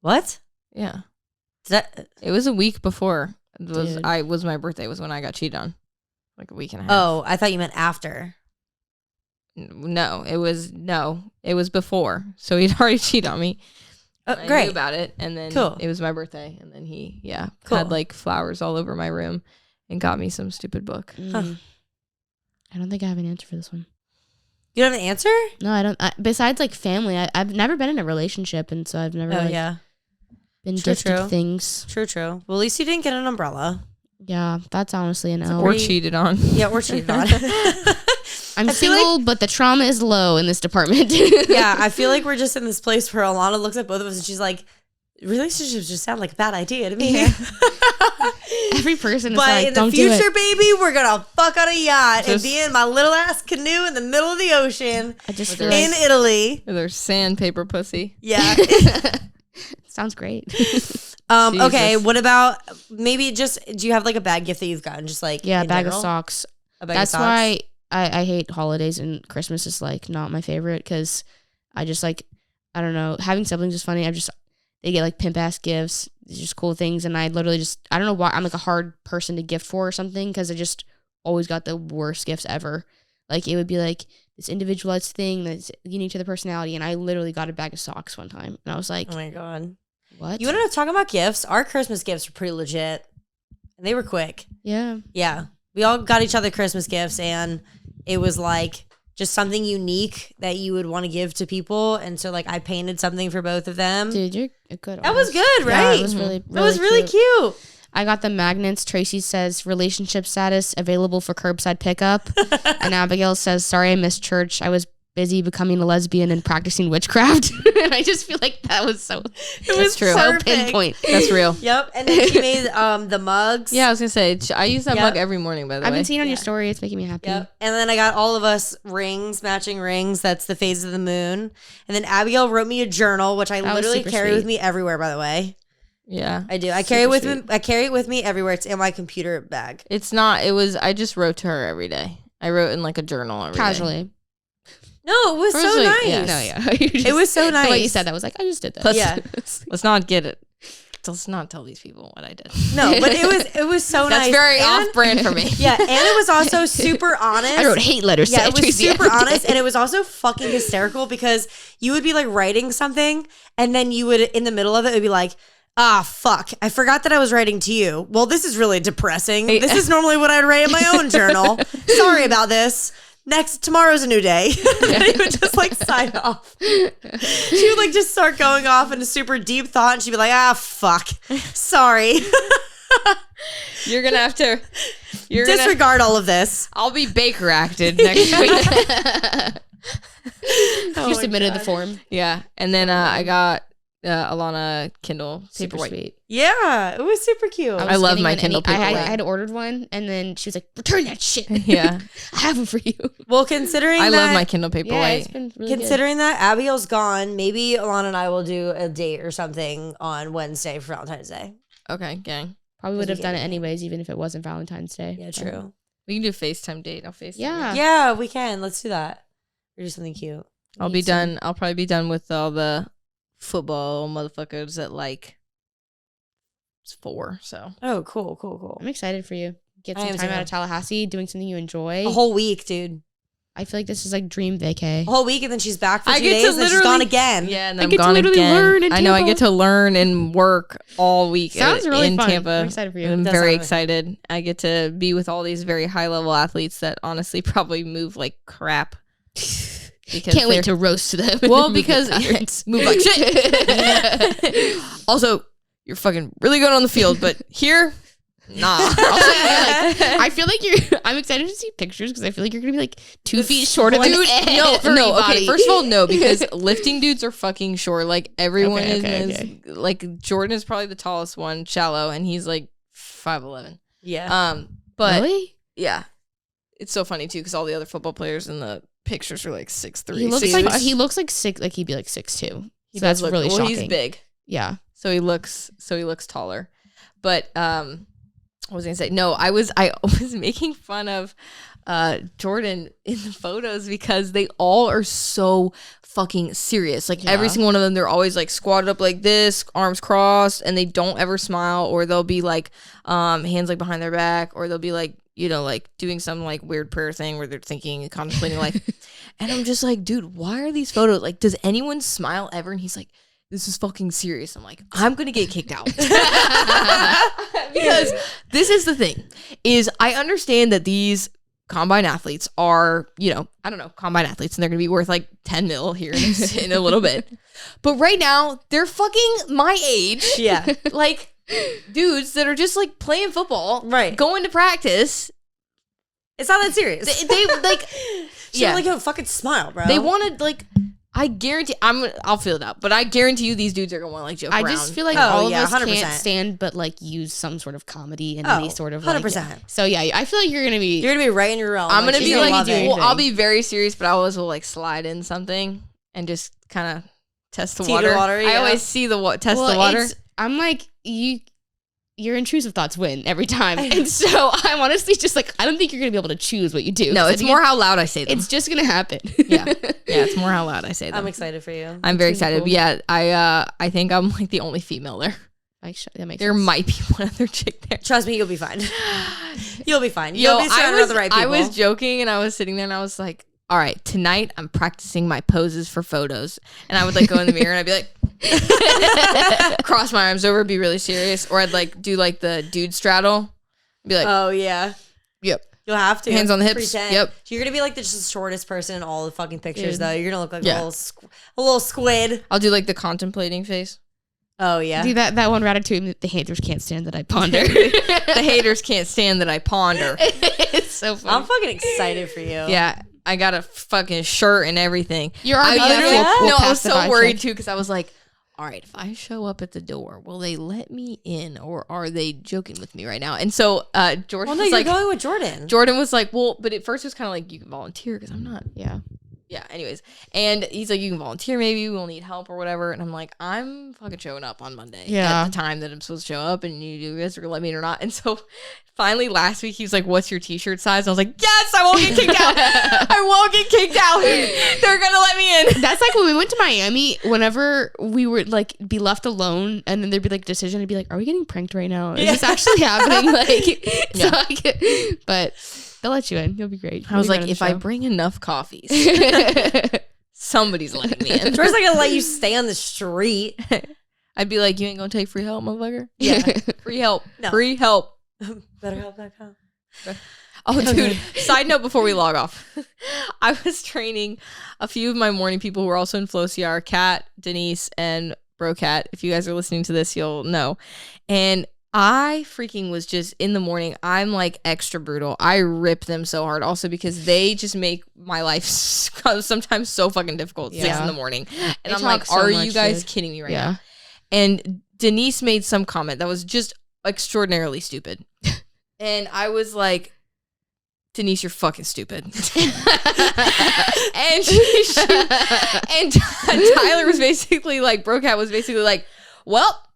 What? Yeah. It It was a week before. It was Dude. my birthday was when I got cheated on. Like a week and a half. Oh, I thought you meant after. No, it was before. So he'd already cheated on me. Oh, I great. knew about it, and then Cool. it was my birthday, and then he Cool. had like flowers all over my room and got me some stupid book. Huh. I don't think I have an answer for this one. You don't have an answer? No, I don't. Besides like family, I've never been in a relationship, and so I've never been True, gifted true. things. True. Well, at least you didn't get an umbrella. Yeah, that's honestly an L. Or cheated on. Yeah, or cheated on. I'm I feel single, but the trauma is low in this department. Yeah, I feel like we're just in this place where Alana looks at both of us and she's like, relationships just sound like a bad idea to me. Every person is But like, in the don't do future, it. baby, we're going to fuck on a yacht and Just- be in my little ass canoe in the middle of the ocean I just feel in like Italy. There's sandpaper pussy. Yeah. sounds great. Okay, Jesus. what about maybe just, do you have like a bad gift that you've gotten? Just like, Yeah, in bag general? of socks. A bag That's of socks? why I hate holidays, and Christmas is like not my favorite because I just like, I don't know, having siblings is funny. They get like pimp ass gifts, it's just cool things, and I literally just, I don't know why I'm like a hard person to gift for or something because I just always got the worst gifts ever. Like it would be like this individualized thing that's unique to the personality, and I literally got a bag of socks one time, and I was like, Oh my God. what? You want to talk about gifts? Our Christmas gifts were pretty legit. And they were quick. Yeah. Yeah. We all got each other Christmas gifts, and it was like just something unique that you would want to give to people. And so like I painted something for both of them. Dude, you're a good That was artist. good, Yeah, right? it was really, That was really cute. I got the magnets. Tracy says relationship status available for curbside pickup. And Abigail says, sorry, I missed church. I was busy becoming a lesbian and practicing witchcraft. And I just feel like that was so, It was true. so perfect. pinpoint. That's real. Yep. And then she made the mugs. Yeah, I was gonna say I use that Yep. mug every morning. By the I've way, been seeing on your story. It's making me happy. Yep. And then I got all of us rings, matching rings. That's the phase of the moon. And then Abigail wrote me a journal, which I That was literally super carry with sweet. me everywhere, by the way. yeah, I do. I carry Super it with sweet. me. I carry it with me everywhere. It's in my computer bag. It's not. It was. I just wrote to her every day. I wrote in like a journal every day. Casually. No, it was so Usually, nice. yeah. No, yeah. It was so nice. The way you said that was like, I just did that. Let's, Yeah. let's not get it. Let's not tell these people what I did. No, but it was so That's nice. very And- off-brand for me. Yeah, and it was also super honest. I wrote hate letters Yeah, to it was Tracy super every honest, day. and it was also fucking hysterical because you would be like writing something, and then you would, in the middle of it, would be like, ah, fuck, I forgot that I was writing to you. Well, this is really depressing. This is normally what I'd write in my own journal. Sorry about this. Tomorrow's a new day. And he would just like sign off. She would like just start going off into super deep thought, and she'd be like, ah, fuck, sorry. You're gonna have to. You're gonna. Disregard all of this. I'll be Baker acted next week. You submitted the form. Yeah, and then I got Alana Kindle Super paperweight. sweet. Yeah, it was super cute. I love my Kindle paperweight. I had ordered one, and then she was like, "Return that shit." Yeah, I have one for you. Well, considering I love my Kindle paperweight. Yeah, it's been really considering that Abigail's gone, maybe Alana and I will do a date or something on Wednesday for Valentine's Day. Okay, gang. Probably would have done it anyways, even if it wasn't Valentine's Day. Yeah, true. We can do a FaceTime date. I'll FaceTime. Yeah. Yeah, we can. Let's do that. Or do something cute. I'll be done. I'll probably be done with all the football motherfuckers at like 4. So. Oh, cool. I'm excited for you. Get some I am time too. out of Tallahassee, doing something you enjoy. A whole week, dude. I feel like this is like dream vacay. A whole week, and then she's back for 2 I get days, to and then she's literally- gone again. Yeah, and I I'm get to gone literally again. learn in I know I Tampa. get to learn and work all week. Sounds really in fun. Tampa. I'm excited for you. I'm Does very sound really excited. I get to be with all these very high level athletes that honestly probably move like crap. Because Can't wait to roast them. Well, because move like shit. Also, you're fucking really good on the field, but here, nah. I feel like I'm excited to see pictures because I feel like you're gonna be like 2 feet shorter than No. Okay, first of all, no, because lifting dudes are fucking short. Like everyone Okay. like Jordan is probably the tallest one, shallow, and he's like 5'11". Yeah. But really? yeah, it's so funny too because all the other football players in the pictures are like 6'3". He looks like 6, like he'd be like 6'2". He So that's does look, really well, shocking. he's big. Yeah. So he looks taller. But what was I gonna say? No, I was making fun of Jordan in the photos because they all are so fucking serious. Like every single one of them, they're always like squatted up like this, arms crossed, and they don't ever smile, or they'll be like hands like behind their back, or they'll be like, you know, like doing some like weird prayer thing where they're thinking and contemplating life. And I'm just like, dude, why are these photos? Like, does anyone smile ever? And he's like, this is fucking serious. I'm like, I'm gonna get kicked out. Because this is the thing, is I understand that these combine athletes are, you know, I don't know, combine athletes, and they're gonna be worth like 10 mil here in a little bit. But right now, they're fucking my age. Yeah. Like dudes that are just like playing football, Right. going to practice. It's not that serious. They like, yeah. Like, yo, fucking smile, bro. they want to like. I guarantee I'll fill it out, but I guarantee you these dudes are gonna want to like joke I around. just feel like Oh, all yeah, of us 100%. can't stand but like use some sort of comedy in Oh, any sort of like 100%. So yeah, I feel like you're gonna be right in your realm. I'm gonna she's be like, love it. well, I'll be very serious, but I always will like slide in something and just kind of test the water. I yeah. always see the test Well, the water. I'm like your intrusive thoughts win every time. And so I'm honestly just like, I don't think you're going to be able to choose what you do. No, it's more how loud I say them. It's just going to happen. Yeah, it's more how loud I say them. I'm excited for you. I'm very excited. cool. But yeah, I think I'm like the only female there. That makes There sense. might be one other chick there. Trust me, you'll be fine. You'll be fine. You'll be surrounded with the right people. I was joking and I was sitting there and I was like, all right, tonight I'm practicing my poses for photos. And I would like go in the mirror and I'd be like, cross my arms over, be really serious. Or I'd like do like the dude straddle. Be like, Oh, yeah. yep. You'll have to. Hands on the hips. Pretend. Yep. You're going to be like the just shortest person in all the fucking pictures, Dude. though. You're going to look like Yeah. a little squid. I'll do like the contemplating face. Oh, yeah. Do that one Ratatouille, the haters can't stand that I ponder. The haters can't stand that I ponder. It's so funny. I'm fucking excited for you. Yeah. I got a fucking shirt and everything. Your I RBF literally, will no, I pass was the so vibe worried check. too because I was like, all right, if I show up at the door, will they let me in or are they joking with me right now? And so Jordan Well, no, was you're like, going with Jordan. Jordan was like, well, but at first it was kind of like, you can volunteer because I'm not. Yeah. Yeah, anyways. And he's like, you can volunteer maybe, we'll need help or whatever. And I'm like, I'm fucking showing up on Monday Yeah. at the time that I'm supposed to show up and you guys are going to let me in or not. And so finally last week he was like, what's your t-shirt size? And I was like, yes, I won't get kicked out. I won't get kicked out. They're going to let me in. That's like when we went to Miami, whenever we would like be left alone and then there'd be like a decision, I'd be like, are we getting pranked right now? Is this actually happening? Like, so but they'll let you in. You'll be great. I was like, if I bring enough coffees, somebody's letting me in. Jordan's not going to let you stay on the street. I'd be like, you ain't going to take free help, motherfucker? Yeah. Free help. No. Free help. BetterHelp.com. Oh, dude. Side note before we log off. I was training a few of my morning people who are also in Flow CR, Kat, Denise, and Brocat. If you guys are listening to this, you'll know. And I freaking was just in the morning. I'm like extra brutal. I rip them so hard also because they just make my life sometimes so fucking difficult at 6 in the morning. And They I'm like, talk so are much, you guys dude. kidding me right Yeah. now? And Denise made some comment that was just extraordinarily stupid. And I was like, Denise, you're fucking stupid. And Tyler was basically like, Brocat was basically like, well,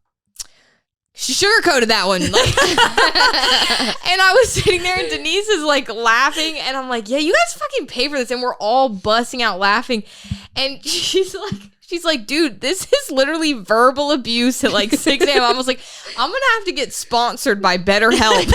she sugarcoated that one. Like, and I was sitting there and Denise is like laughing and I'm like, yeah, you guys fucking pay for this. And we're all busting out laughing. And she's like, dude, this is literally verbal abuse at like 6 a.m. I was like, I'm going to have to get sponsored by BetterHelp.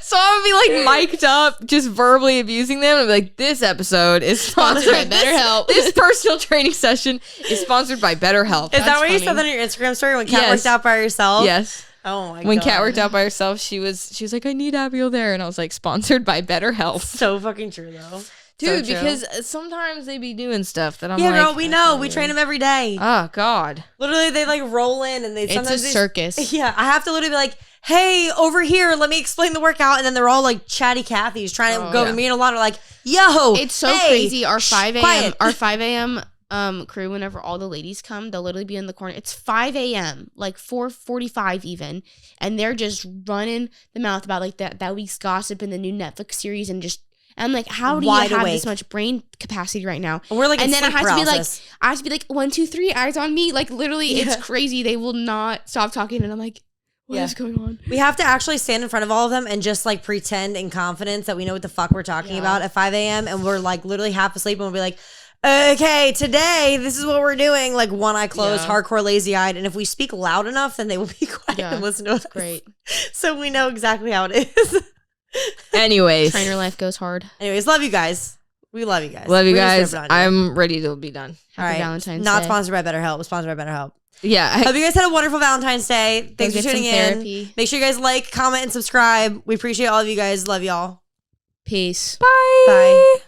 So I'm going to be like mic'd up, just verbally abusing them. And be like, this episode is sponsored by BetterHelp. This personal training session is sponsored by BetterHelp. Is that what you said on your Instagram story when Kat worked out by herself? Yes. Oh my god. When Kat worked out by herself, she was like, I need Abigail there. And I was like, sponsored by BetterHelp. So fucking true though. Dude, so because sometimes they be doing stuff that I'm like... Yeah, girl, we know. We train them every day. Oh, God. Literally, they like roll in and it's a circus. Yeah, I have to literally be like, hey, over here, let me explain the workout. And then they're all like chatty Cathy's trying to go to me and Alana are like, yo, it's so crazy. Our 5 a.m. Crew, whenever all the ladies come, they'll literally be in the corner. It's 5 a.m., like 4:45 even. And they're just running the mouth about like that week's gossip in the new Netflix series and just... And I'm like, how do you have this much brain capacity right now? And we're like, and then I have to be like, 1, 2, 3, eyes on me. Like literally, it's crazy. They will not stop talking, and I'm like, what is going on? We have to actually stand in front of all of them and just like pretend in confidence that we know what the fuck we're talking about at 5 a.m. And we're like literally half asleep, and we'll be like, okay, today this is what we're doing. Like one eye closed, hardcore lazy eyed, and if we speak loud enough, then they will be quiet and listen to us. Great. So we know exactly how it is. Anyways, trainer life goes hard. Anyways, love you guys. We love you guys. Love you guys. I'm ready to be done. Happy Valentine's Not Day. sponsored by BetterHelp. Sponsored by BetterHelp. Yeah. Hope you guys had a wonderful Valentine's Day. Thanks for tuning in. Make sure you guys like, comment, and subscribe. We appreciate all of you guys. Love y'all. Peace. Bye. Bye.